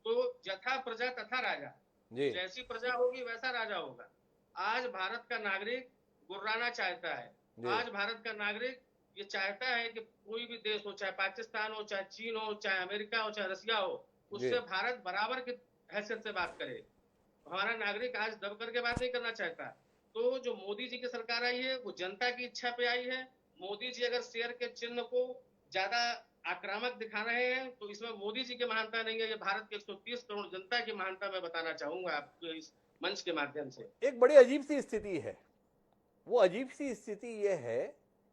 तो यथा प्रजा तथा राजा, जैसी प्रजा होगी वैसा राजा होगा। आज भारत का नागरिक गुर्राना चाहता है। आज भारत का नागरिक ये चाहता है कि कोई भी देश हो, चाहे पाकिस्तान हो, चाहे चीन हो, चाहे अमेरिका हो, चाहे रसिया हो, उससे भारत बराबर की हैसियत से बात करे। हमारा नागरिक आज दब करके बात नहीं करना चाहता। तो जो मोदी जी की सरकार आई है वो जनता की इच्छा पे आई है। मोदी जी अगर शेर के चिन्ह को ज्यादा आक्रामक दिखा रहे हैं तो इसमें मोदी जी की महानता नहीं है, ये भारत के 130 करोड़ जनता की महानता मैं बताना चाहूंगा आपको इस मंच के माध्यम से। एक बड़ी अजीब सी स्थिति है। वो अजीब सी स्थिति यह है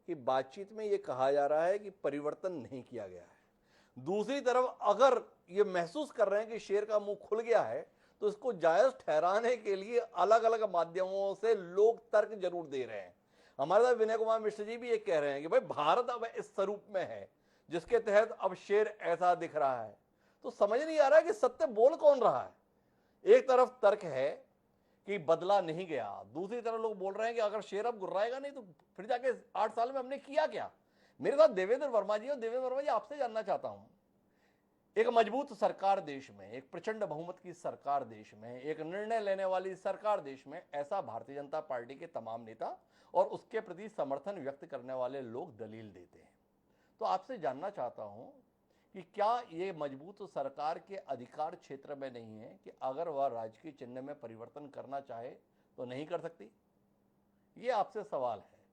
कि बातचीत में यह कहा जा रहा है कि परिवर्तन नहीं किया गया है। दूसरी तरफ अगर ये महसूस कर रहे हैं कि शेर का मुंह खुल गया है तो इसको जायज ठहराने के लिए अलग अलग माध्यमों से लोग तर्क जरूर दे रहे हैं। हमारे साथ विनय कुमार मिश्र जी भी ये कह रहे हैं कि भाई भारत अब इस स्वरूप में है जिसके तहत अब शेर ऐसा दिख रहा है। तो समझ नहीं आ रहा है कि सत्य बोल कौन रहा है। एक तरफ तर्क है कि बदला नहीं गया, दूसरी तरफ लोग बोल रहे हैं कि अगर शेर अब गुर्राएगा नहीं तो फिर जाके 8 साल में हमने किया क्या। मेरे साथ देवेंद्र वर्मा जी, और देवेंद्र वर्मा जी आपसे जानना चाहता हूं एक मजबूत सरकार देश में, एक प्रचंड बहुमत की सरकार देश में, एक निर्णय लेने वाली सरकार देश में, ऐसा भारतीय जनता पार्टी के तमाम नेता और उसके प्रति समर्थन व्यक्त करने वाले लोग दलील देते हैं। तो आपसे जानना चाहता हूं कि क्या ये मजबूत सरकार के अधिकार क्षेत्र में नहीं है कि अगर वह राजकीय चिन्ह में परिवर्तन करना चाहे तो नहीं कर सकती? ये आपसे सवाल है।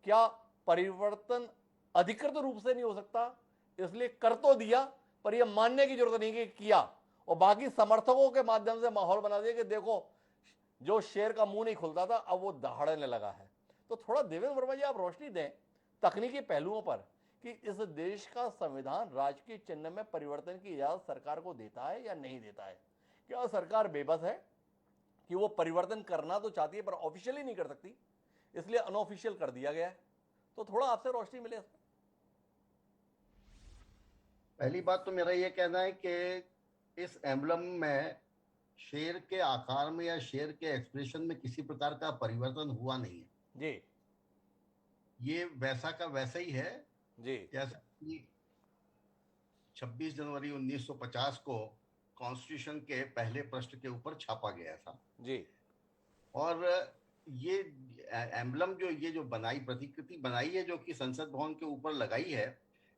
क्या परिवर्तन अधिकृत रूप से नहीं हो सकता, इसलिए कर तो दिया पर यह मानने की जरूरत नहीं कि किया, और बाकी समर्थकों के माध्यम से माहौल बना दिया कि देखो जो शेर का मुंह नहीं खुलता था अब वो दहाड़ने लगा है। तो थोड़ा देवेंद्र वर्मा जी आप रोशनी दें तकनीकी पहलुओं पर कि इस देश का संविधान राजकीय चिन्ह में परिवर्तन की इजाजत सरकार को देता है या नहीं देता है? क्या सरकार बेबस है कि वो परिवर्तन करना तो चाहती है पर ऑफिशियली नहीं कर सकती, इसलिए अनऑफिशियल कर दिया गया है? तो थोड़ा आपसे रोशनी मिले। पहली बात तो मेरा ये कहना है कि इस एम्बलम में शेर के आकार में या शेर के एक्सप्रेशन में किसी प्रकार का परिवर्तन हुआ नहीं है जी। ये वैसा का वैसा ही है जी। जैसा कि 26 जनवरी 1950 को कॉन्स्टिट्यूशन के पहले पृष्ठ के ऊपर छापा गया था जी। और ये एम्बलम ये जो बनाई प्रतिकृति बनाई है जो कि संसद भवन के ऊपर लगाई है,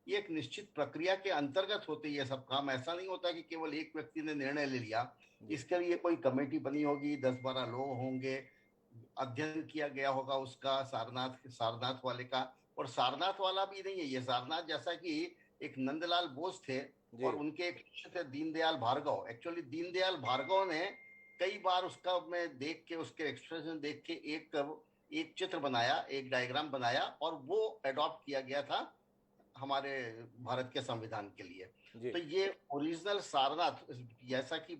ये एक निश्चित प्रक्रिया के अंतर्गत होते ये सब काम। ऐसा नहीं होता कि केवल एक व्यक्ति ने निर्णय ले लिया, इसके लिए कोई कमेटी बनी होगी, 10-12 लोग होंगे, अध्ययन किया गया होगा उसका, सारनाथ वाले का। और सारनाथ वाला भी नहीं है ये, सारनाथ जैसा कि एक नंदलाल बोस थे और उनके एक शिष्य थे दीनदयाल भार्गव। एक्चुअली दीनदयाल भार्गव ने कई बार उसका मैं देख के उसके एक्सप्रेशन देख के एक चित्र बनाया, एक डायग्राम बनाया और वो अडॉप्ट किया गया था हमारे भारत के संविधान के लिए। तो ये ओरिजिनल सारनाथ, जैसा कि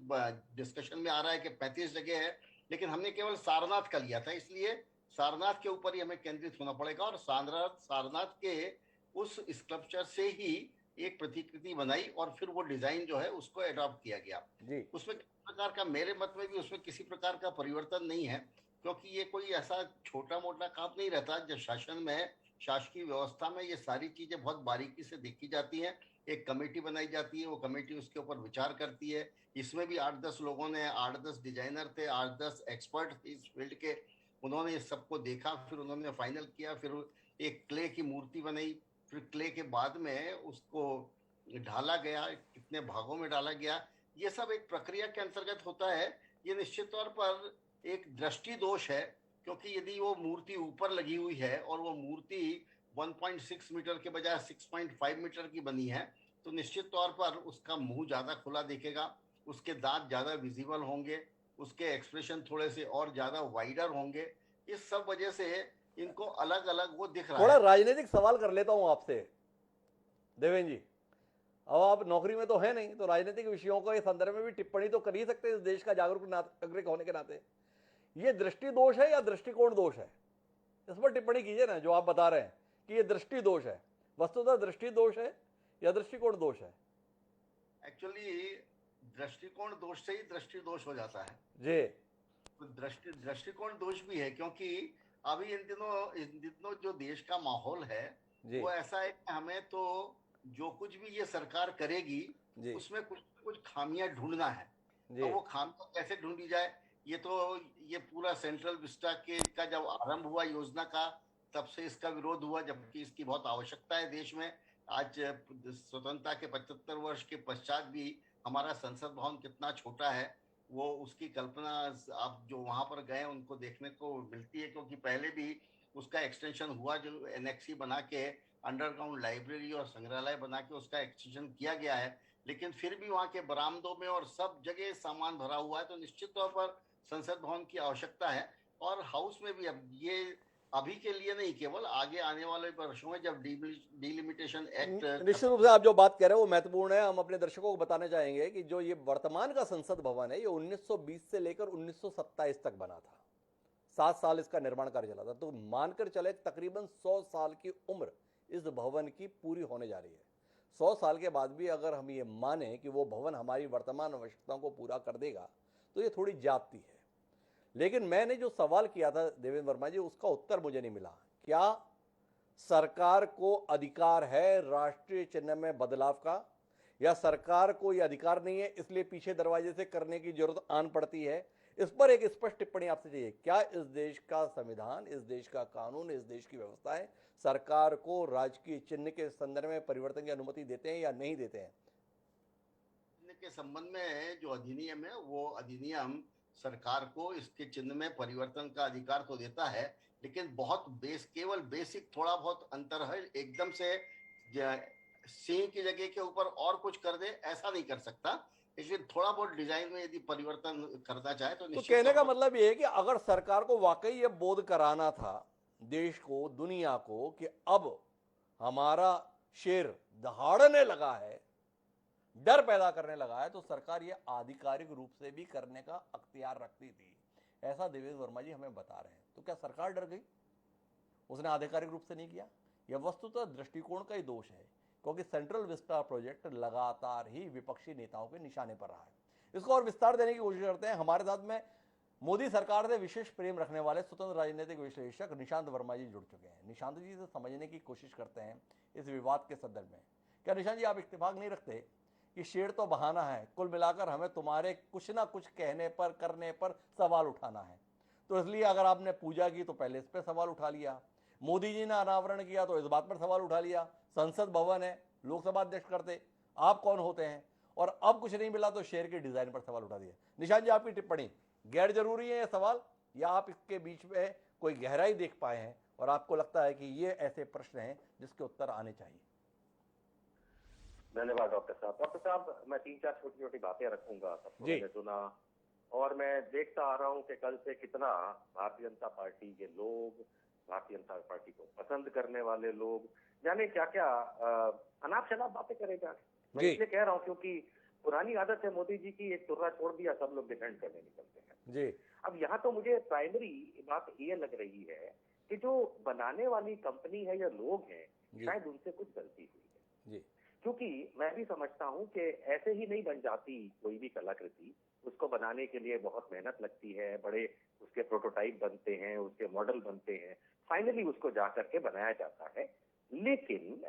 डिस्कशन में आ रहा है कि 35 जगह है, लेकिन हमने केवल सारनाथ का लिया था, इसलिए सारनाथ के ऊपर ही हमें केंद्रित होना पड़ेगा। और सारनाथ के उस स्कल्पचर से ही एक प्रतिकृति बनाई और फिर वो डिजाइन जो है उसको अडॉप्ट किया गया। उसमें किसी प्रकार का, मेरे मत में भी उसमें किसी प्रकार का परिवर्तन नहीं है, क्योंकि ये कोई ऐसा छोटा मोटा काम नहीं रहता। जब शासन में, शासकीय व्यवस्था में ये सारी चीजें बहुत बारीकी से देखी जाती हैं। एक कमेटी बनाई जाती है, वो कमेटी उसके ऊपर विचार करती है। इसमें भी 8-10 लोगों ने, 8-10 डिजाइनर थे, 8-10 एक्सपर्ट थे इस फील्ड के, उन्होंने इस सबको देखा, फिर उन्होंने फाइनल किया। फिर एक क्ले की मूर्ति बनाई, फिर क्ले के बाद में उसको ढाला गया, कितने भागों में डाला गया, ये सब एक प्रक्रिया के अंतर्गत होता है। ये निश्चित तौर पर एक दृष्टि दोष है, क्योंकि यदि वो मूर्ति ऊपर लगी हुई है और वो मूर्ति 1.6 मीटर के बजाय 6.5 मीटर की बनी है, तो निश्चित तौर पर उसका मुंह ज्यादा खुला दिखेगा, उसके दांत ज्यादा विजिबल होंगे, उसके एक्सप्रेशन थोड़े से और ज्यादा वाइडर होंगे। इस सब वजह से इनको अलग अलग वो दिख रहा है। थोड़ा राजनीतिक सवाल कर लेता हूं आपसे देवेंद्र जी। अब आप नौकरी में तो है नहीं, तो राजनीतिक विषयों के संदर्भ में भी टिप्पणी तो कर ही सकते हैं इस देश का जागरूक नागरिक होने के नाते। ये दृष्टि दोष है या दृष्टिकोण दोष है? इस पर टिप्पणी कीजिए ना, जो आप बता रहे हैं कि ये दृष्टि दोष है, वस्तुतः दृष्टि दोष है या दृष्टिकोण दोष है? एक्चुअली दृष्टिकोण दोष से ही दृष्टि दोष हो जाता है जी। दृष्टिकोण दोष भी है, क्योंकि अभी इन दिनों जो देश का माहौल है वो ऐसा है कि हमें तो जो कुछ भी ये सरकार करेगी उसमें कुछ खामियां ढूंढना है। तो वो खामियां कैसे ढूंढी जाए, ये पूरा सेंट्रल विस्टा का जब आरंभ हुआ योजना का, तब से इसका विरोध हुआ, जबकि इसकी बहुत आवश्यकता है देश में। आज स्वतंत्रता के 75 वर्ष के पश्चात भी हमारा संसद भवन कितना छोटा है, वो उसकी कल्पना आप जो वहां पर गए उनको देखने को मिलती है, क्योंकि पहले भी उसका एक्सटेंशन हुआ, जो एनेक्सी बना के अंडरग्राउंड लाइब्रेरी और संग्रहालय बना के उसका एक्सटेंशन किया गया है, लेकिन फिर भी वहां के बरामदों में और सब जगह सामान भरा हुआ है। तो निश्चित तौर पर संसद भवन की आवश्यकता है। और हाउस में भी अब ये अभी के लिए नहीं, केवल आगे आने वाले वर्षों में जब डिलिमिटेशन एक्ट, निश्चित रूप से आप जो बात कह रहे हैं वो महत्वपूर्ण है। हम अपने दर्शकों को बताने चाहेंगे कि जो ये वर्तमान का संसद भवन है ये 1920 से लेकर 1927 तक बना था। 7 साल इसका निर्माण कार्य चला था। तो मानकर चले तकरीबन 100 साल की उम्र इस भवन की पूरी होने जा रही है। 100 साल के बाद भी अगर हम ये माने कि वो भवन हमारी वर्तमान आवश्यकताओं को पूरा कर देगा तो ये थोड़ी ज्यादती है। लेकिन मैंने जो सवाल किया था देवेंद्र वर्मा जी, उसका उत्तर मुझे नहीं मिला। क्या सरकार को अधिकार है राष्ट्रीय चिन्ह में बदलाव का, या सरकार को यह अधिकार नहीं है इसलिए पीछे दरवाजे से करने की जरूरत आन पड़ती है? इस पर एक स्पष्ट टिप्पणी आपसे चाहिए। क्या इस देश का संविधान, इस देश का कानून, इस देश की व्यवस्थाएं सरकार को राजकीय चिन्ह के संदर्भ में परिवर्तन की अनुमति देते हैं या नहीं देते हैं? के संबंध में जो अधिनियम है वो अधिनियम सरकार को इसके चिन्ह में परिवर्तन का अधिकार तो देता है, लेकिन केवल बेसिक थोड़ा बहुत अंतर है। एकदम से सिंह की जगह के ऊपर और कुछ कर दे ऐसा नहीं कर सकता, इसलिए थोड़ा बहुत डिजाइन में यदि परिवर्तन करना चाहे तो तो कहने का मतलब ये है कि अगर सरकार को वाकई ये बोध कराना था देश को, दुनिया को, कि अब हमारा शेर दहाड़ने लगा है, डर पैदा करने लगा है, तो सरकार ये आधिकारिक रूप से भी करने का अख्तियार रखती थी, ऐसा देवेंद्र वर्मा जी हमें बता रहे हैं। तो क्या सरकार डर गई? उसने आधिकारिक रूप से नहीं किया? यह वस्तुतः दृष्टिकोण का ही दोष है, क्योंकि सेंट्रल विस्टा प्रोजेक्ट लगातार ही विपक्षी नेताओं के निशाने पर रहा है। इसको और विस्तार देने की कोशिश करते हैं। हमारे साथ में मोदी सरकार से विशेष प्रेम रखने वाले स्वतंत्र राजनीतिक विश्लेषक निशांत वर्मा जी जुड़ चुके हैं। निशांत जी से समझने की कोशिश करते हैं इस विवाद के संदर्भ में। क्या निशांत जी, आप इत्तेफाक नहीं रखते कि शेर तो बहाना है, कुल मिलाकर हमें तुम्हारे कुछ ना कुछ कहने पर, करने पर सवाल उठाना है? तो इसलिए अगर आपने पूजा की तो पहले इस पर सवाल उठा लिया, मोदी जी ने अनावरण किया तो इस बात पर सवाल उठा लिया, संसद भवन है, लोकसभा अध्यक्ष करते, आप कौन होते हैं, और अब कुछ नहीं मिला तो शेर के डिजाइन पर सवाल उठा दिया। निशांत जी, आपकी टिप्पणी, गैर जरूरी है ये सवाल, या आप इसके बीच में कोई गहराई देख पाए हैं और आपको लगता है कि ये ऐसे प्रश्न हैं जिसके उत्तर आने चाहिए? धन्यवाद डॉक्टर साहब। डॉक्टर साहब, मैं 3-4 छोटी छोटी बातें रखूंगा। सबको मैंने सुना और मैं देखता आ रहा हूं कि कल से कितना भारतीय जनता पार्टी के लोग, भारतीय जनता पार्टी को पसंद करने वाले लोग, जाने क्या क्या अनाप शनाप बातें करेगा। मैं इसलिए कह रहा हूँ क्योंकि पुरानी आदत है मोदी जी की, एक तुर्रा छोड़ दिया सब लोग डिफेंड करने निकलते हैं जी। अब यहाँ तो मुझे प्राइमरी बात ये लग रही है कि जो बनाने वाली कंपनी है या लोग हैं, शायद उनसे कुछ गलती हुई है जी। क्योंकि मैं भी समझता हूं कि ऐसे ही नहीं बन जाती कोई भी कलाकृति, उसको बनाने के लिए बहुत मेहनत लगती है, बड़े उसके प्रोटोटाइप बनते हैं, उसके मॉडल बनते हैं, फाइनली उसको जा करके बनाया जाता है। लेकिन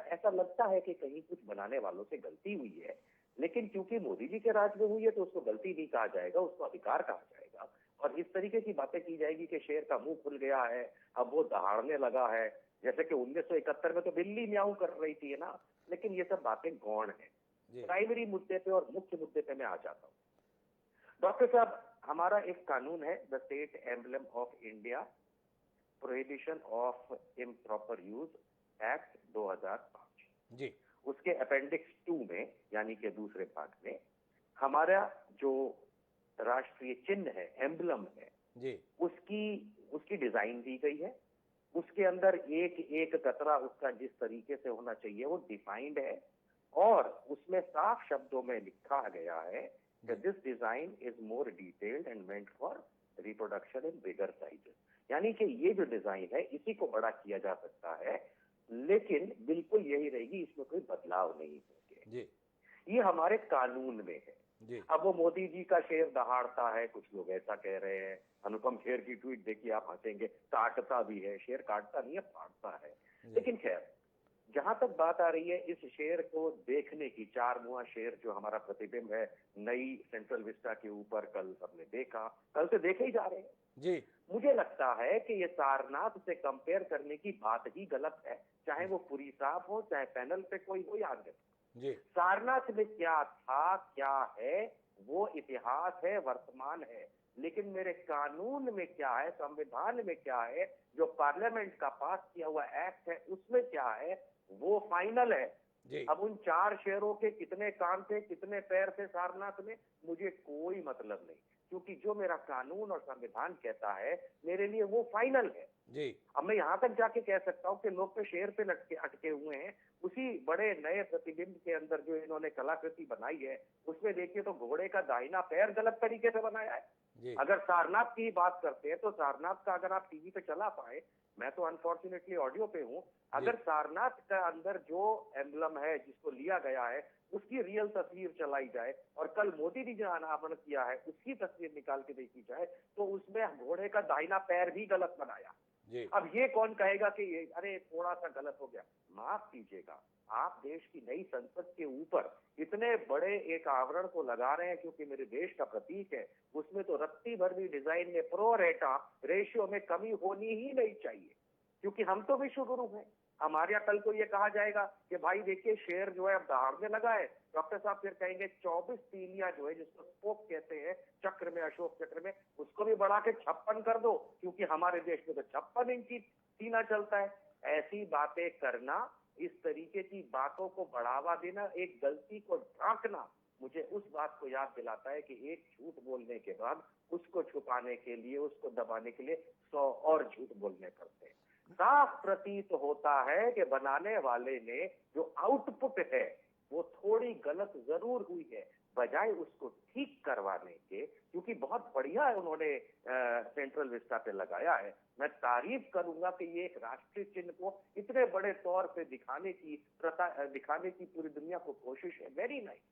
ऐसा लगता है कि कहीं कुछ बनाने वालों से गलती हुई है, लेकिन क्योंकि मोदी जी के राज में हुई है तो उसको गलती नहीं कहा जाएगा, उसको अधिकार कहा जाएगा। और इस तरीके की बातें की जाएगी कि शेर का मुंह खुल गया है, अब वो दहाड़ने लगा है, जैसे कि 1971 में तो बिल्ली म्याऊं कर रही थी ना। लेकिन ये सब बातें गौण है। प्राइमरी मुद्दे पे और मुख्य मुद्दे पे मैं आ जाता हूँ। डॉक्टर साहब, हमारा एक कानून है, the state emblem of India, prohibition of improper use act 2005 जी। उसके अपेंडिक्स 2 में, यानी कि दूसरे भाग में, हमारा जो राष्ट्रीय चिन्ह है, एम्बलम है जी, उसकी डिजाइन दी गई है। उसके अंदर एक एक कतरा उसका जिस तरीके से होना चाहिए वो डिफाइंड है, और उसमें साफ शब्दों में लिखा गया है कि this design is more detailed and meant for reproduction in bigger sizes. यानी कि ये जो डिजाइन है इसी को बड़ा किया जा सकता है, लेकिन बिल्कुल यही रहेगी, इसमें कोई बदलाव नहीं होंगे। ये हमारे कानून में है जी। अब वो मोदी जी का शेर दहाड़ता है, कुछ लोग ऐसा कह रहे हैं। अनुपम खेर की ट्वीट देखिए, आप हंसेंगे, काटता भी है, शेर काटता नहीं है, फाड़ता है। लेकिन खैर, जहां तक बात आ रही है इस शेर को देखने की, 4 मुआ शेर जो हमारा प्रतिबिंब है नई सेंट्रल विस्टा के ऊपर, कल सबने देखा, कल से देखे ही जा रहे हैं जी। मुझे लगता है कि ये सारनाथ से कंपेयर करने की बात ही गलत है, चाहे वो पुरी साहब हो, चाहे पैनल पे कोई हो या आगे जी। सारनाथ में क्या था, क्या है, वो इतिहास है, वर्तमान है। लेकिन मेरे कानून में क्या है, संविधान में क्या है, जो पार्लियामेंट का पास किया हुआ एक्ट है उसमें क्या है, वो फाइनल है जी। अब उन 4 शेरों के कितने कान थे, कितने पैर थे सारनाथ में, मुझे कोई मतलब नहीं, क्योंकि जो मेरा कानून और संविधान कहता है मेरे लिए वो फाइनल है जी। अब मैं यहाँ तक जाके कह सकता हूँ कि लोग तो शेर पे अटके हुए हैं। उसी बड़े नए प्रतिबिंब के अंदर जो इन्होंने कलाकृति बनाई है, उसमें देखिए तो घोड़े का दाहिना पैर गलत तरीके से बनाया है। अगर सारनाथ की बात करते हैं तो सारनाथ का अगर आप टीवी पे चला पाए, मैं तो अनफॉर्चुनेटली ऑडियो पे हूँ, अगर सारनाथ का अंदर जो एम्बलम है जिसको लिया गया है उसकी रियल तस्वीर चलाई जाए और कल मोदी जी ने अनावरण किया है उसकी तस्वीर निकाल के देखी जाए, तो उसमें घोड़े का दाहिना पैर भी गलत बनाया। अब ये कौन कहेगा कि ये अरे थोड़ा सा गलत हो गया? माफ कीजिएगा, आप देश की नई संसद के ऊपर इतने बड़े एक आवरण को लगा रहे हैं क्योंकि मेरे देश का प्रतीक है, उसमें तो रत्ती भर भी डिजाइन में प्रो रेटा रेशियो में कमी होनी ही नहीं चाहिए, क्योंकि हम तो विश्व गुरु हैं। हमारे यहाँ कल को ये कहा जाएगा कि भाई देखिए शेर जो है अब दहाड़ने लगा है, डॉक्टर साहब फिर कहेंगे 24 तीलियां जो है जिसको स्पोक कहते हैं चक्र में, अशोक चक्र में, उसको भी बढ़ा के 56 कर दो, क्योंकि हमारे देश में तो 56 इंची सीना चलता है। ऐसी बातें करना, इस तरीके की बातों को बढ़ावा देना, एक गलती को ढांकना, मुझे उस बात को याद दिलाता है कि एक झूठ बोलने के बाद उसको छुपाने के लिए, उसको दबाने के लिए 100 और झूठ बोलने पड़ते हैं। साफ प्रतीत होता है कि बनाने वाले ने जो आउटपुट है वो थोड़ी गलत जरूर हुई है, बजाय उसको ठीक करवाने के, क्योंकि बहुत बढ़िया है उन्होंने सेंट्रल विस्टा पे लगाया है। मैं तारीफ करूंगा कि ये एक राष्ट्रीय चिन्ह को इतने बड़े तौर पे दिखाने की पूरी दुनिया को कोशिश है, वेरी नाइस।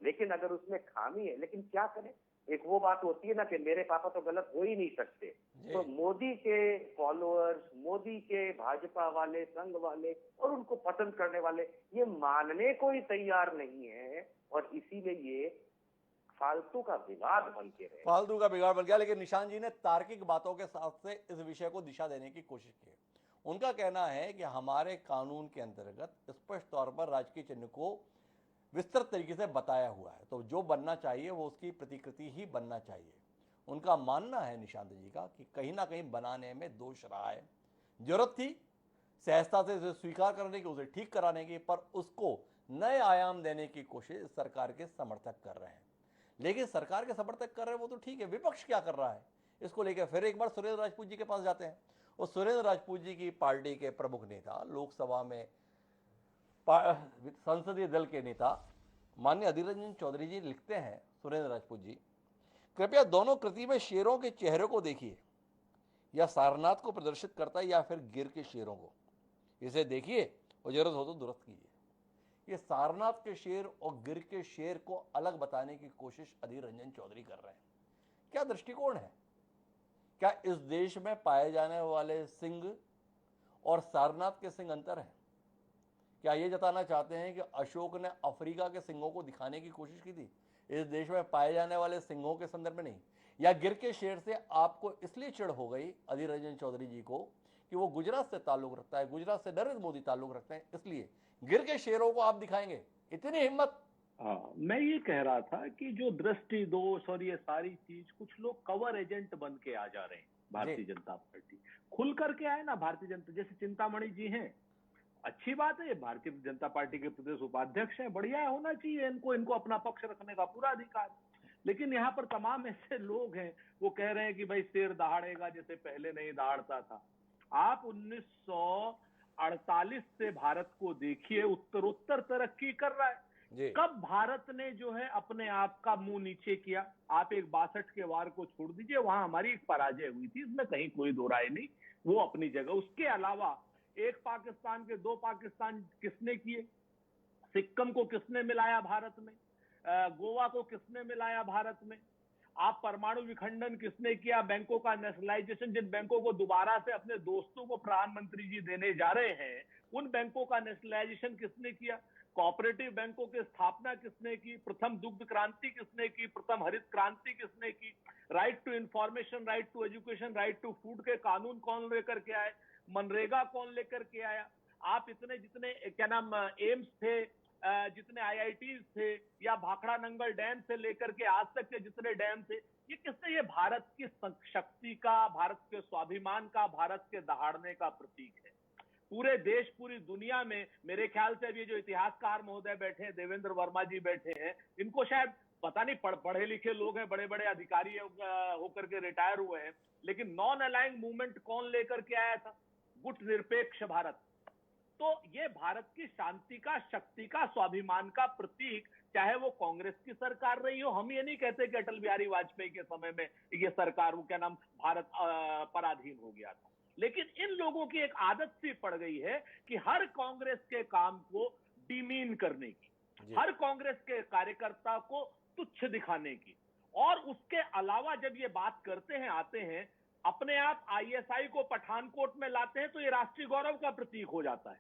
लेकिन अगर उसमें खामी है, लेकिन क्या करें, एक वो बात होती है ना कि मेरे पापा तो गलत हो ही नहीं सकते। तो मोदी के फॉलोअर्स, मोदी के भाजपा वाले, संघ वाले और उनको पसंद करने वाले ये मानने को ही तैयार नहीं है, और इसीलिए ये फालतू का विवाद बन के रहे, फालतू का बिगाड़ बन गया। लेकिन निशांत जी ने तार्किक बातों के साथ से इस विषय को दिशा देने की कोशिश की है। उनका कहना है कि हमारे कानून के अंतर्गत स्पष्ट तौर पर राजकीय चिन्ह को विस्तृत तरीके से बताया हुआ है, तो जो बनना चाहिए वो उसकी प्रतिकृति ही बनना चाहिए। उनका मानना है निशांत जी का कि कहीं ना कहीं बनाने में दोष रहा है, जरूरत थी सहजता से इसे स्वीकार करने की, उसे ठीक कराने की, पर उसको नए आयाम देने की कोशिश सरकार के समर्थक कर रहे हैं। लेकिन सरकार के समर्थक कर रहे हैं वो तो ठीक है, विपक्ष क्या कर रहा है इसको लेकर फिर एक बार सुरेंद्र राजपूत जी के पास जाते हैं। और सुरेंद्र राजपूत जी की पार्टी के प्रमुख नेता, लोकसभा में संसदीय दल के नेता माननीय अधीर रंजन चौधरी जी लिखते हैं, सुरेंद्र राजपूत जी, कृपया दोनों कृति में शेरों के चेहरे को देखिए, या सारनाथ को प्रदर्शित करता है या फिर गिर के शेरों को, इसे देखिए और जरूरत हो तो दुरुस्त कीजिए। ये सारनाथ के शेर और गिर के शेर को अलग बताने की कोशिश अधीर रंजन चौधरी कर रहे हैं। क्या दृष्टिकोण है? क्या इस देश में पाए जाने वाले सिंह और सारनाथ के सिंह अंतर है? क्या ये जताना चाहते हैं कि अशोक ने अफ्रीका के सिंहों को दिखाने की कोशिश की थी, इस देश में पाए जाने वाले सिंहों के संदर्भ में नहीं? या गिर के शेर से आपको इसलिए चिढ़ हो गई अधीर रंजन चौधरी जी को कि वो गुजरात से ताल्लुक रखता है, गुजरात से नरेंद्र मोदी ताल्लुक रखते हैं, इसलिए गिर के शेरों को आप दिखाएंगे? इतनी हिम्मत? मैं ये कह रहा था कि जो दृष्टि दोष और ये सारी चीज, कुछ लोग कवर एजेंट बन के आ जा रहे हैं। भारतीय जनता पार्टी खुल करके आए ना, भारतीय जनता, जैसे चिंतामणि जी हैं, अच्छी बात है, भारतीय जनता पार्टी के प्रदेश उपाध्यक्ष हैं, बढ़िया होना चाहिए, इनको अपना पक्ष रखने का पूरा अधिकार। लेकिन यहाँ पर तमाम ऐसे लोग हैं, वो कह रहे हैं कि भाई शेर दहाड़ेगा जैसे पहले नहीं दहाड़ता था। आप 1948 से भारत को देखिए, उत्तरोत्तर तरक्की कर रहा है। कब भारत ने जो है अपने आप का मुंह नीचे किया? आप एक 62 के वार को छोड़ दीजिए, वहां हमारी एक पराजय हुई थी, इसमें कहीं कोई दो राय नहीं, वो अपनी जगह। उसके अलावा एक पाकिस्तान के दो पाकिस्तान किसने किए? सिक्किम को किसने मिलाया भारत में? गोवा को किसने मिलाया भारत में? आप परमाणु विखंडन किसने किया? बैंकों का नेशनलाइजेशन, जिन बैंकों को दोबारा से अपने दोस्तों को प्रधानमंत्री जी देने जा रहे हैं, उन बैंकों का नेशनलाइजेशन किसने किया? कोऑपरेटिव बैंकों की स्थापना किसने की? प्रथम दुग्ध क्रांति किसने की? प्रथम हरित क्रांति किसने की? Right to information, right to education, right to food के कानून कौन लेकर के आए? मनरेगा कौन लेकर के आया? आप इतने जितने क्या नाम एम्स थे, जितने आईआईटी थे, या भाखड़ा नंगल डैम से लेकर के आज तक के जितने डैम थे, ये किसने? ये भारत की शक्ति का, भारत के स्वाभिमान का, भारत के दहाड़ने का प्रतीक है। पूरे देश, पूरी दुनिया में मेरे ख्याल से अभी जो इतिहासकार महोदय बैठे हैं, देवेंद्र वर्मा जी बैठे हैं, इनको शायद पता नहीं, पढ़े लिखे लोग हैं, बड़े बड़े अधिकारी होकर के रिटायर हुए हैं, लेकिन नॉन अलाइंग मूवमेंट कौन लेकर के आया था? गुट निरपेक्ष भारत। तो ये भारत की शांति का, शक्ति का, स्वाभिमान का प्रतीक, चाहे वो कांग्रेस की सरकार रही हो। हम ये नहीं कहते कि अटल बिहारी वाजपेयी के समय में ये सरकार, वो क्या नाम, भारत पराधीन हो गया था, लेकिन इन लोगों की एक आदत सी पड़ गई है कि हर कांग्रेस के काम को डिमीन करने की, हर कांग्रेस के कार्यकर्ता को तुच्छ दिखाने की, और उसके अलावा जब ये बात करते हैं, आते हैं, अपने आप आईएसआई को पठानकोट में लाते हैं, तो ये राष्ट्रीय गौरव का प्रतीक हो जाता है।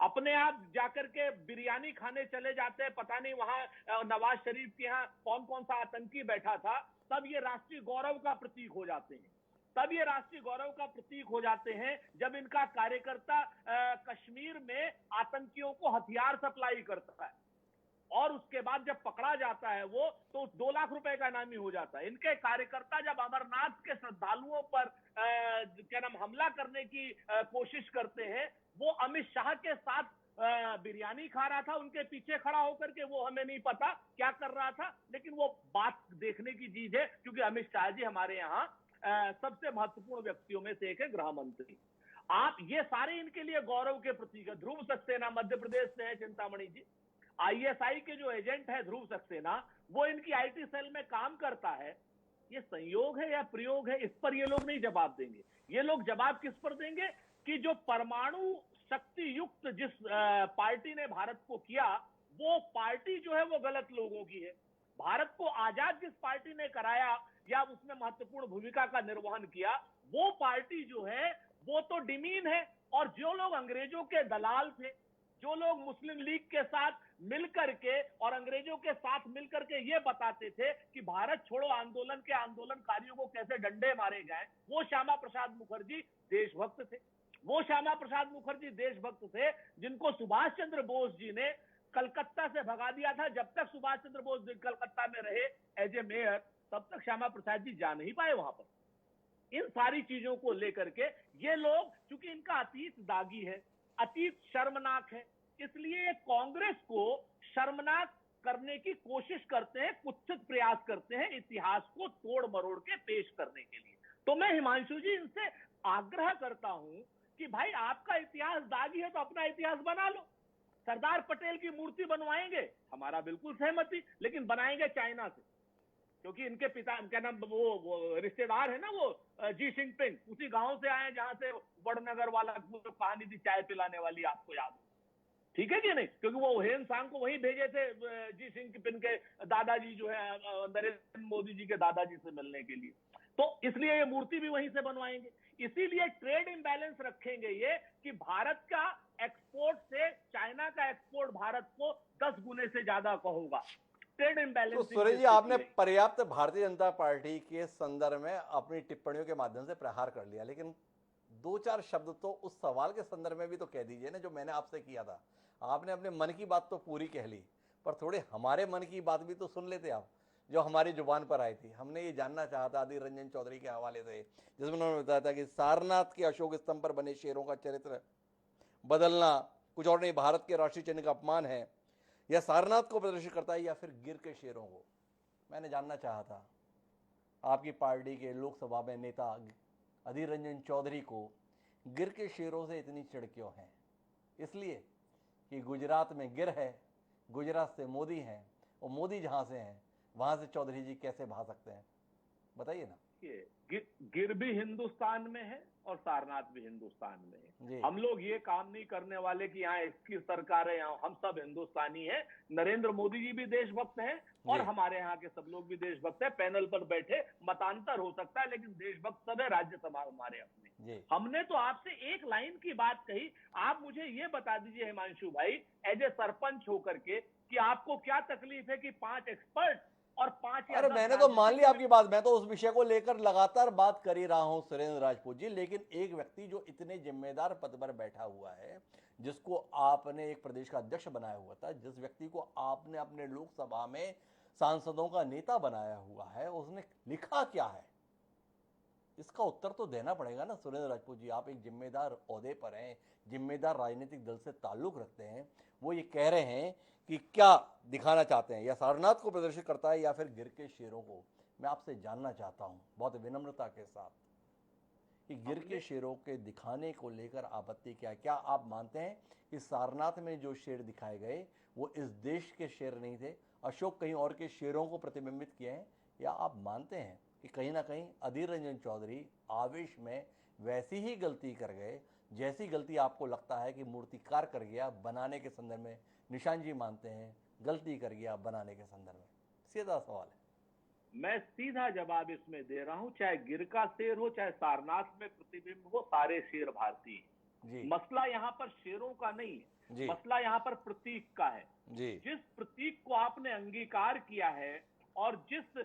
अपने आप जाकर के बिरयानी खाने चले जाते हैं, पता नहीं वहां नवाज शरीफ के यहाँ कौन कौन सा आतंकी बैठा था, तब ये राष्ट्रीय गौरव का प्रतीक हो जाते हैं। तब ये राष्ट्रीय गौरव का प्रतीक हो जाते हैं जब इनका कार्यकर्ता कश्मीर में आतंकियों को हथियार सप्लाई करता है, और उसके बाद जब पकड़ा जाता है वो, तो 2 लाख रुपए का इनामी हो जाता है। इनके कार्यकर्ता जब अमरनाथ के श्रद्धालुओं पर क्या नाम हमला करने की कोशिश करते हैं, वो अमित शाह के साथ बिरयानी खा रहा था उनके पीछे खड़ा होकर के, वो हमें नहीं पता क्या कर रहा था, लेकिन वो बात देखने की चीज है, क्योंकि अमित शाह जी हमारे यहाँ सबसे महत्वपूर्ण व्यक्तियों में से एक है, गृह मंत्री। आप ये सारे इनके लिए गौरव के प्रतीक है। ध्रुव सक्सेना मध्य प्रदेश से है, चिंतामणि जी, आईएसआई के जो एजेंट है ध्रुव सक्सेना, वो इनकी आईटी सेल में काम करता है। ये संयोग है या प्रयोग है, इस पर ये लोग नहीं जवाब देंगे। ये लोग जवाब किस पर देंगे कि जो परमाणु शक्ति युक्त जिस पार्टी ने भारत को किया, वो पार्टी जो है वो गलत लोगों की है। भारत को आजाद जिस पार्टी ने कराया या उसमें महत्वपूर्ण भूमिका का निर्वहन किया, वो पार्टी जो है वो तो डिमीन है। और जो लोग अंग्रेजों के दलाल थे, जो लोग मुस्लिम लीग के साथ मिलकर के और अंग्रेजों के साथ मिलकर के ये बताते थे कि भारत छोड़ो आंदोलन के आंदोलनकारियों को कैसे डंडे मारे गए, वो श्यामा प्रसाद मुखर्जी देशभक्त थे। वो श्यामा प्रसाद मुखर्जी देशभक्त थे जिनको सुभाष चंद्र बोस जी ने कलकत्ता से भगा दिया था। जब तक सुभाष चंद्र बोस कलकत्ता में रहे एज ए मेयर, तब तक श्यामा प्रसाद जी जा नहीं पाए वहां पर। इन सारी चीजों को लेकर के ये लोग, चूंकि इनका अतीत दागी है, अतीत शर्मनाक है, इसलिए कांग्रेस को शर्मनाक करने की कोशिश करते हैं, कुत्सित प्रयास करते हैं इतिहास को तोड़ मरोड़ के पेश करने के लिए। तो मैं हिमांशु जी इनसे आग्रह करता हूं कि भाई आपका इतिहास दागी है तो अपना इतिहास बना लो। सरदार पटेल की मूर्ति बनवाएंगे, हमारा बिल्कुल सहमति, लेकिन बनाएंगे चाइना से, क्योंकि इनके पिता क्या नाम वो रिश्तेदार है ना, वो जी जिनपिंग, उसी गांव से आए जहां से वड़नगर वाला कहानी थी चाय पिलाने वाली, आपको याद है, ठीक है कि नहीं? क्योंकि वो हेन सांग को वहीं भेजे थे जी जिनपिंग के दादाजी जो है नरेंद्र मोदी जी के दादाजी से मिलने के लिए, तो इसलिए ये मूर्ति भी वहीं से बनवाएंगे। इसीलिए ट्रेड इम्बैलेंस रखेंगे ये कि भारत का एक्सपोर्ट से चाइना का एक्सपोर्ट भारत को 10 गुने से ज्यादा का होगा। Trade imbalance. तो सुरेश जी, आपने पर्याप्त भारतीय जनता पार्टी के संदर्भ में अपनी टिप्पणियों के माध्यम से प्रहार कर लिया, लेकिन 2-4 शब्द तो उस सवाल के संदर्भ में भी तो कह दीजिए ना जो मैंने आपसे किया था। आपने अपने मन की बात तो पूरी कह ली, पर थोड़े हमारे मन की बात भी तो सुन लेते आप, जो हमारी जुबान पर आई थी। हमने ये जानना चाहा था अधीर रंजन चौधरी के हवाले से, जिसमें उन्होंने बताया था कि सारनाथ के अशोक स्तंभ पर बने शेरों का चरित्र बदलना कुछ और नहीं, भारत के राष्ट्रीय चिन्ह का अपमान है, या सारनाथ को प्रदर्शित करता है या फिर गिर के शेरों को। मैंने जानना चाहा था आपकी पार्टी के लोकसभा में नेता अधीर रंजन चौधरी को गिर के शेरों से इतनी चिढ़ क्यों है? इसलिए कि गुजरात में गिर है, गुजरात से मोदी हैं, और मोदी जहां से हैं वहां से चौधरी जी कैसे भाग सकते हैं? बताइए ना। गिर भी हिंदुस्तान में है और सारनाथ भी हिंदुस्तान में है। हम लोग ये काम नहीं करने वाले कि यहाँ इसकी सरकार है, यहाँ हम सब हिंदुस्तानी हैं। नरेंद्र मोदी जी भी देशभक्त हैं और हमारे यहाँ के सब लोग भी देशभक्त हैं। पैनल पर बैठे मतांतर हो सकता है, लेकिन देशभक्त सब है। राज्यसभा हमारे अपने। हमने तो आपसे एक लाइन की बात कही, आप मुझे ये बता दीजिए हिमांशु भाई, एज ए सरपंच होकर के, कि आपको क्या तकलीफ है कि 5 एक्सपर्ट और 5 या 10। अरे मैंने तो मान ली आपकी बात, मैं तो उस विषय को लेकर लगातार बात कर ही रहा हूं सुरेंद्र राजपूत जी, लेकिन एक व्यक्ति जो इतने जिम्मेदार पद पर बैठा हुआ है, जिसको आपने एक प्रदेश का अध्यक्ष बनाया हुआ था, जिस व्यक्ति को आपने अपने लोकसभा में सांसदों का नेता बनाया हुआ है, उसने लिखा क्या है? इसका उत्तर तो देना पड़ेगा ना सुरेंद्र राजपूत जी। आप एक जिम्मेदार ओहदे पर हैं, जिम्मेदार राजनीतिक दल से ताल्लुक रखते हैं। वो ये कह रहे हैं कि क्या दिखाना चाहते हैं, या सारनाथ को प्रदर्शित करता है या फिर गिर के शेरों को। मैं आपसे जानना चाहता हूं बहुत विनम्रता के साथ कि गिर के शेरों के दिखाने को लेकर आपत्ति क्या है? क्या आप मानते हैं कि सारनाथ में जो शेर दिखाए गए वो इस देश के शेर नहीं थे, अशोक कहीं और के शेरों को प्रतिबिंबित किए हैं? या आप मानते हैं कि कहीं ना कहीं अधीर रंजन चौधरी आवेश में वैसी ही गलती कर गए जैसी गलती आपको लगता है कि मूर्तिकार कर गया बनाने के संदर्भ में? निशान जी मानते हैं गलती कर गया बनाने के संदर्भ में। सीधा सवाल है, मैं सीधा जवाब इसमें दे रहा हूं। चाहे गिर का शेर हो, चाहे सारनाथ में प्रतिबिंब हो, सारे शेर भारतीय हैं। मसला यहाँ पर शेरों का नहीं है। जी। मसला यहाँ पर प्रतीक का है। जी। जिस प्रतीक को आपने अंगीकार किया है और जिस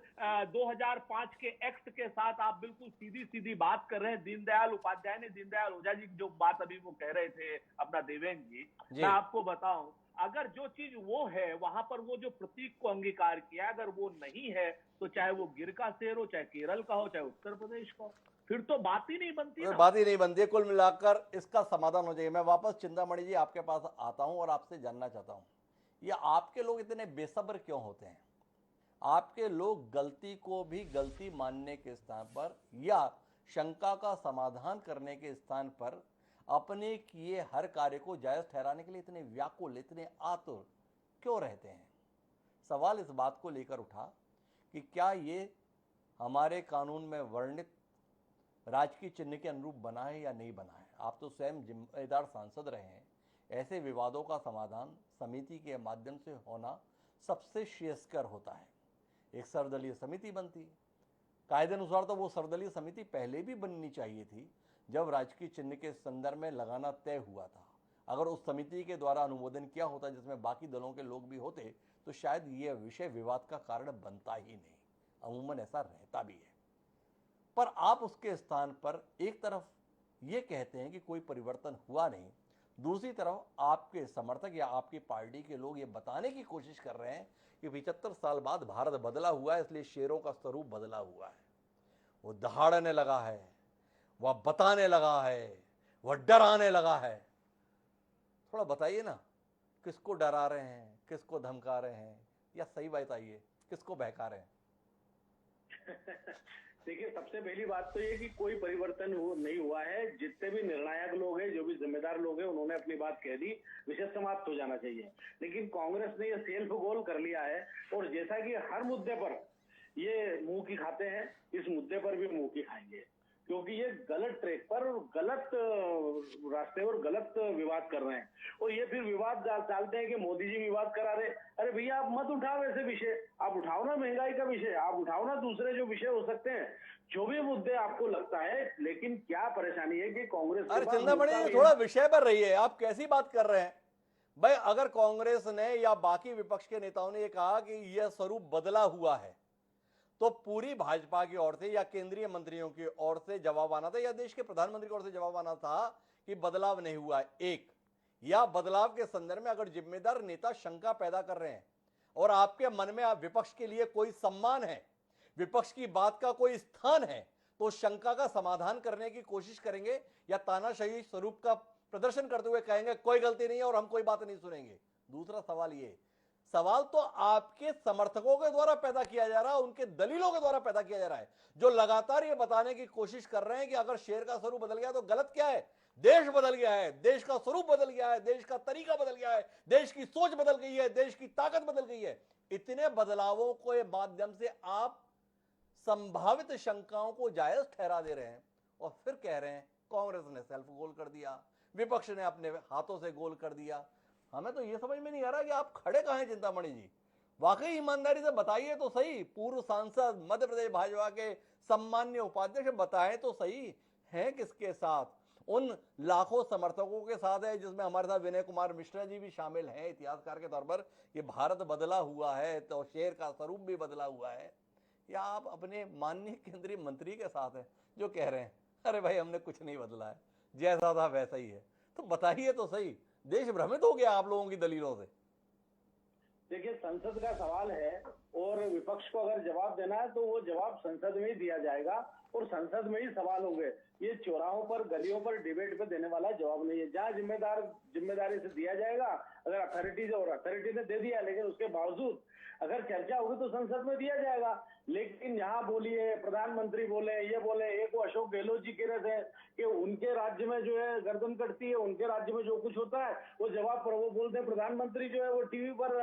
2005 के एक्ट के साथ आप बिल्कुल सीधी सीधी बात कर रहे हैं, दीनदयाल उपाध्याय ने, दीनदयाल ओझा जी जो बात अभी वो कह रहे थे अपना देवेंद्र जी, मैं आपको बताऊं, अगर जो चीज वो है वहां पर वो जो प्रतीक को अंगीकार किया, अगर वो नहीं है तो चाहे वो गिर का शेर हो, चाहे केरल का हो, चाहे उत्तर प्रदेश का हो, फिर तो बात ही नहीं बनती ना। बात ही नहीं बनती है। कुल मिलाकर इसका समाधान हो जाएगा। मैं वापस चिंतामणि जी आपके पास आता हूं और आपसे जानना चाहता हूं, ये आपके लोग इतने बेसब्र क्यों होते हैं? आपके लोग गलती को भी गलती मानने के स्थान पर या शंका का समाधान करने के स्थान पर अपने किए हर कार्य को जायज ठहराने के लिए इतने व्याकुल, इतने आतुर क्यों रहते हैं? सवाल इस बात को लेकर उठा कि क्या ये हमारे कानून में वर्णित राजकीय चिन्ह के अनुरूप बना है या नहीं बना है? आप तो स्वयं जिम्मेदार सांसद रहे हैं। ऐसे विवादों का समाधान समिति के माध्यम से होना सबसे श्रेयस्कर होता है। एक सर्वदलीय समिति बनती है। कायदे अनुसार तो वो सर्वदलीय समिति पहले भी बननी चाहिए थी जब राजकीय चिन्ह के संदर्भ में लगाना तय हुआ था। अगर उस समिति के द्वारा अनुमोदन किया होता जिसमें बाकी दलों के लोग भी होते तो शायद यह विषय विवाद का कारण बनता ही नहीं। अमूमन ऐसा रहता भी है। पर आप उसके स्थान पर एक तरफ ये कहते हैं कि कोई परिवर्तन हुआ नहीं, दूसरी तरफ आपके समर्थक या आपकी पार्टी के लोग ये बताने की कोशिश कर रहे हैं कि 75 साल बाद भारत बदला हुआ है, इसलिए शेरों का स्वरूप बदला हुआ है। वो दहाड़ने लगा है, वह बताने लगा है, वह डराने लगा है। थोड़ा बताइए ना, किसको डरा रहे हैं, किसको धमका रहे हैं, या सही बताइए किसको बहका रहे हैं? देखिए, सबसे पहली बात तो ये कि कोई परिवर्तन नहीं हुआ है। जितने भी निर्णायक लोग हैं, जो भी जिम्मेदार लोग हैं, उन्होंने अपनी बात कह दी, विषय समाप्त हो जाना चाहिए। लेकिन कांग्रेस ने ये सेल्फ गोल कर लिया है और जैसा कि हर मुद्दे पर ये मुंह की खाते हैं, इस मुद्दे पर भी मुंह की खाएंगे, क्योंकि ये गलत ट्रैक पर और गलत रास्ते पर गलत विवाद कर रहे हैं। और ये फिर विवाद डालते हैं कि मोदी जी विवाद करा रहे। अरे भैया, आप मत उठाओ ऐसे विषय, आप उठाओ ना महंगाई का विषय, आप उठाओ ना दूसरे जो विषय हो सकते हैं, जो भी मुद्दे आपको लगता है। लेकिन क्या परेशानी है कि कांग्रेस अरे चिंतामणि जी, थोड़ा विषय पर रहिए। आप कैसी बात कर रहे हैं भाई? अगर कांग्रेस ने या बाकी विपक्ष के नेताओं ने ये कहा कि यह स्वरूप बदला हुआ है तो पूरी भाजपा की ओर से या केंद्रीय मंत्रियों की ओर से जवाब आना था या देश के प्रधानमंत्री की ओर से जवाब आना था कि बदलाव नहीं हुआ है। एक, या बदलाव के संदर्भ में अगर जिम्मेदार नेता शंका पैदा कर रहे हैं और आपके मन में आप विपक्ष के लिए कोई सम्मान है, विपक्ष की बात का कोई स्थान है, तो शंका का समाधान करने की कोशिश करेंगे या तानाशाही स्वरूप का प्रदर्शन करते हुए कहेंगे कोई गलती नहीं है और हम कोई बात नहीं सुनेंगे? दूसरा सवाल ये, सवाल तो आपके समर्थकों के द्वारा पैदा किया जा रहा है, उनके दलीलों के द्वारा पैदा किया जा रहा है, जो लगातार ये बताने की कोशिश कर रहे हैं कि अगर शेर का स्वरूप बदल गया तो गलत क्या है? देश बदल गया है, देश का स्वरूप बदल गया है, देश का तरीका बदल गया है, देश की सोच बदल गई है, देश की ताकत बदल गई है। इतने बदलावों के माध्यम से आप संभावित शंकाओं को जायज ठहरा दे रहे हैं और फिर कह रहे हैं कांग्रेस ने सेल्फ गोल कर दिया, विपक्ष ने अपने हाथों से गोल कर दिया। हमें तो ये समझ में नहीं आ रहा कि आप खड़े कहां हैं चिंतामणि जी? वाकई ईमानदारी से बताइए तो सही। पूर्व सांसद, मध्य प्रदेश भाजपा के सम्मान्य उपाध्यक्ष, बताएं तो सही हैं किसके साथ? उन लाखों समर्थकों के साथ है जिसमें हमारे साथ विनय कुमार मिश्रा जी भी शामिल हैं इतिहासकार के तौर पर, कि भारत बदला हुआ है तो शेर का स्वरूप भी बदला हुआ है? या आप अपने माननीय केंद्रीय मंत्री के साथ हैं जो कह रहे हैं अरे भाई हमने कुछ नहीं बदला है, जैसा था वैसा ही है? तो बताइए तो सही। देश भ्रमित हो गया आप लोगों की दलीलों से। देखिए, संसद का सवाल है और विपक्ष को अगर जवाब देना है तो वो जवाब संसद में ही दिया जाएगा और संसद में ही सवाल होंगे। ये चौराहों पर, गलियों पर डिबेट पे देने वाला जवाब नहीं है। जहाँ जिम्मेदारी से दिया जाएगा, अगर अथॉरिटी ने दे दिया, लेकिन उसके बावजूद अगर चर्चा होगी तो संसद में दिया जाएगा। लेकिन यहाँ बोलिए, प्रधानमंत्री बोले, ये बोले, एक वो अशोक गहलोत जी कह रहे थे कि उनके राज्य में जो है गर्दन कटती है, उनके राज्य में जो कुछ होता है वो जवाब पर वो बोलते हैं, प्रधानमंत्री जो है वो टीवी पर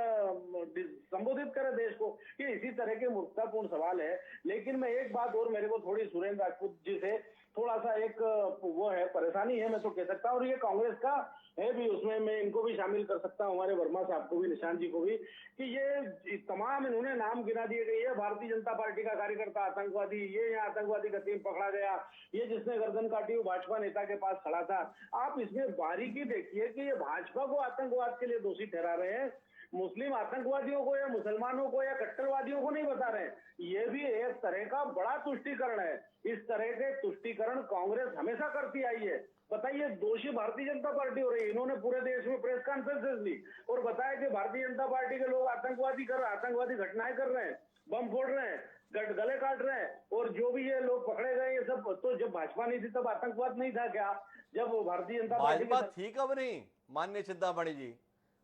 संबोधित करे देश को। ये इसी तरह के मूर्खतापूर्ण सवाल है। लेकिन मैं एक बात और, मेरे को थोड़ी सुरेंद्र राजपूत जी से थोड़ा सा एक वो है, परेशानी है, मैं तो कह सकता हूँ। और ये कांग्रेस का है भी, उसमें मैं इनको भी शामिल कर सकता हूँ, हमारे वर्मा साहब को भी, निशांत जी को भी, कि ये तमाम इन्होंने नाम गिना दिए गए। ये भारतीय जनता पार्टी का कार्यकर्ता आतंकवादी, ये यहाँ आतंकवादी का टीम पकड़ा गया, ये जिसने गर्दन काटी वो भाजपा नेता के पास खड़ा था। आप इसमें बारीकी देखिए कि ये भाजपा को आतंकवाद के लिए दोषी ठहरा रहे हैं, मुस्लिम आतंकवादियों को या मुसलमानों को या कट्टरवादियों को नहीं बता रहे। ये भी एक तरह का बड़ा तुष्टीकरण है। इस तरह के तुष्टीकरण कांग्रेस हमेशा करती आई है। बताइए, दोषी भारतीय जनता पार्टी हो रही है। इन्होंने पूरे देश में प्रेस कॉन्फ्रेंसेस ली और बताया कि भारतीय जनता पार्टी के लोग आतंकवादी घटनाएं कर रहे हैं, बम फोड़ रहे हैं, गले काट रहे हैं, और जो भी ये लोग पकड़े गए, ये सब तो जब भाजपा नहीं थी तब आतंकवाद नहीं था क्या? जब भारतीय जनता पार्टी भाजपा थी कब नहीं, माननीय चिंतामणि जी?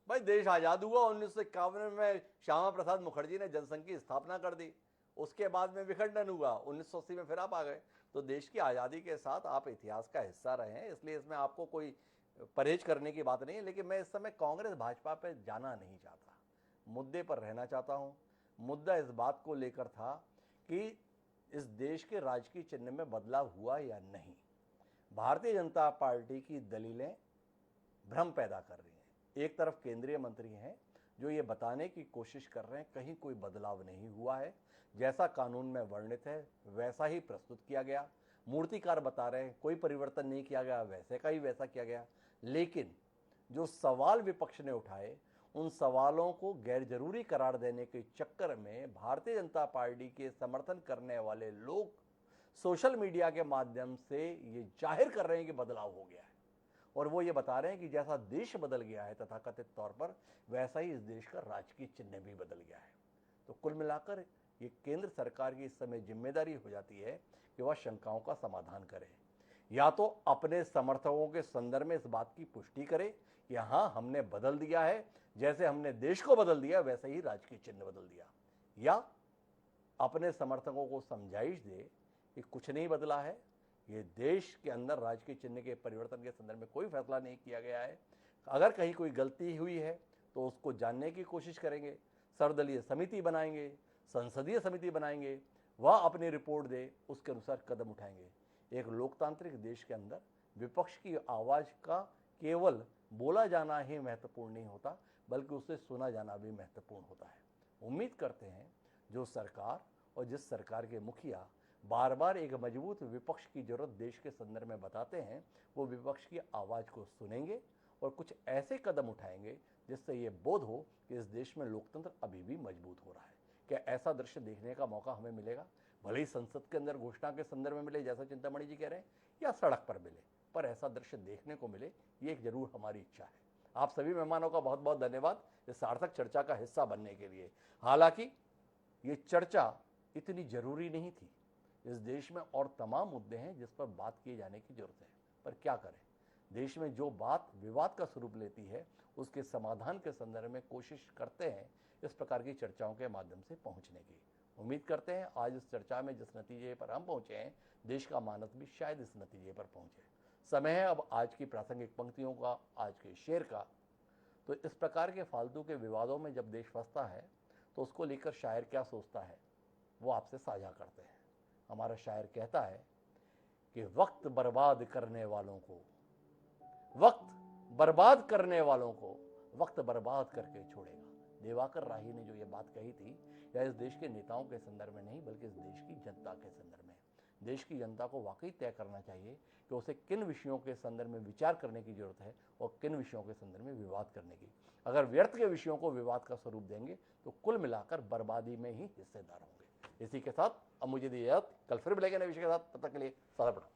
भाई देश आजाद हुआ 1951 में, श्यामा प्रसाद मुखर्जी ने जनसंघ की स्थापना कर दी, उसके बाद में विखंडन हुआ, 1980 में फिर आप आ गए। तो देश की आज़ादी के साथ आप इतिहास का हिस्सा रहे हैं, इसलिए इसमें आपको कोई परहेज करने की बात नहीं है। लेकिन मैं इस समय कांग्रेस भाजपा पे जाना नहीं चाहता, मुद्दे पर रहना चाहता हूँ। मुद्दा इस बात को लेकर था कि इस देश के राजकीय चिन्ह में बदलाव हुआ या नहीं। भारतीय जनता पार्टी की दलीलें भ्रम पैदा कर रही हैं। एक तरफ केंद्रीय मंत्री हैं जो ये बताने की कोशिश कर रहे हैं कहीं कोई बदलाव नहीं हुआ है, जैसा कानून में वर्णित है वैसा ही प्रस्तुत किया गया। मूर्तिकार बता रहे हैं कोई परिवर्तन नहीं किया गया, वैसे का ही वैसा किया गया। लेकिन जो सवाल विपक्ष ने उठाए, उन सवालों को गैर जरूरी करार देने के चक्कर में भारतीय जनता पार्टी के समर्थन करने वाले लोग सोशल मीडिया के माध्यम से ये जाहिर कर रहे हैं कि बदलाव हो गया है, और वो ये बता रहे हैं कि जैसा देश बदल गया है तथाकथित तौर पर, वैसा ही इस देश का राजकीय चिन्ह भी बदल गया है। तो कुल मिलाकर ये केंद्र सरकार की इस समय जिम्मेदारी हो जाती है कि वह शंकाओं का समाधान करे, या तो अपने समर्थकों के संदर्भ में इस बात की पुष्टि करे कि हाँ हमने बदल दिया है, जैसे हमने देश को बदल दिया वैसे ही राजकीय चिन्ह बदल दिया, या अपने समर्थकों को समझाइश दे कि कुछ नहीं बदला है, ये देश के अंदर राजकीय चिन्ह के परिवर्तन के संदर्भ में कोई फैसला नहीं किया गया है। अगर कहीं कोई गलती हुई है तो उसको जानने की कोशिश करेंगे, सर्वदलीय समिति बनाएंगे, संसदीय समिति बनाएंगे, वह अपनी रिपोर्ट दे, उसके अनुसार कदम उठाएंगे। एक लोकतांत्रिक देश के अंदर विपक्ष की आवाज़ का केवल बोला जाना ही महत्वपूर्ण नहीं होता, बल्कि उसे सुना जाना भी महत्वपूर्ण होता है। उम्मीद करते हैं जो सरकार और जिस सरकार के मुखिया बार बार एक मजबूत विपक्ष की जरूरत देश के संदर्भ में बताते हैं, वो विपक्ष की आवाज़ को सुनेंगे और कुछ ऐसे कदम उठाएंगे जिससे ये बोध हो कि इस देश में लोकतंत्र अभी भी मजबूत हो रहा है। क्या ऐसा दृश्य देखने का मौका हमें मिलेगा? भले ही संसद के अंदर घोषणा के संदर्भ में मिले, जैसा चिंतामणि जी कह रहे हैं, या सड़क पर मिले, पर ऐसा दृश्य देखने को मिले, ये एक जरूर हमारी इच्छा है। आप सभी मेहमानों का बहुत बहुत धन्यवाद इस सार्थक चर्चा का हिस्सा बनने के लिए। हालांकि ये चर्चा इतनी जरूरी नहीं थी, इस देश में और तमाम मुद्दे हैं जिस पर बात किए जाने की जरूरत है, पर क्या करें, देश में जो बात विवाद का स्वरूप लेती है उसके समाधान के संदर्भ में कोशिश करते हैं इस प्रकार की चर्चाओं के माध्यम से पहुंचने की। उम्मीद करते हैं आज इस चर्चा में जिस नतीजे पर हम पहुंचे हैं, देश का मानस भी शायद इस नतीजे पर पहुंचे। समय है अब आज की प्रासंगिक पंक्तियों का, आज के शेर का। तो इस प्रकार के फालतू के विवादों में जब देश फंसता है तो उसको लेकर शायर क्या सोचता है वो आपसे साझा करते हैं। हमारा शायर कहता है कि वक्त बर्बाद करने वालों को, वक्त बर्बाद करने वालों को वक्त बर्बाद करके छोड़ेगा। दिवाकर राही ने जो ये बात कही थी, यह इस देश के नेताओं के संदर्भ में नहीं बल्कि इस देश की जनता के संदर्भ में। देश की जनता को वाकई तय करना चाहिए कि उसे किन विषयों के संदर्भ में विचार करने की जरूरत है और किन विषयों के संदर्भ में विवाद करने की। अगर व्यर्थ के विषयों को विवाद का स्वरूप देंगे तो कुल मिलाकर बर्बादी में ही हिस्सेदार होंगे। इसी के साथ अब मुझे दीजिए, कल फिर मिलेंगे नए विषय के साथ, तब तक के लिए सदा प्रणाम।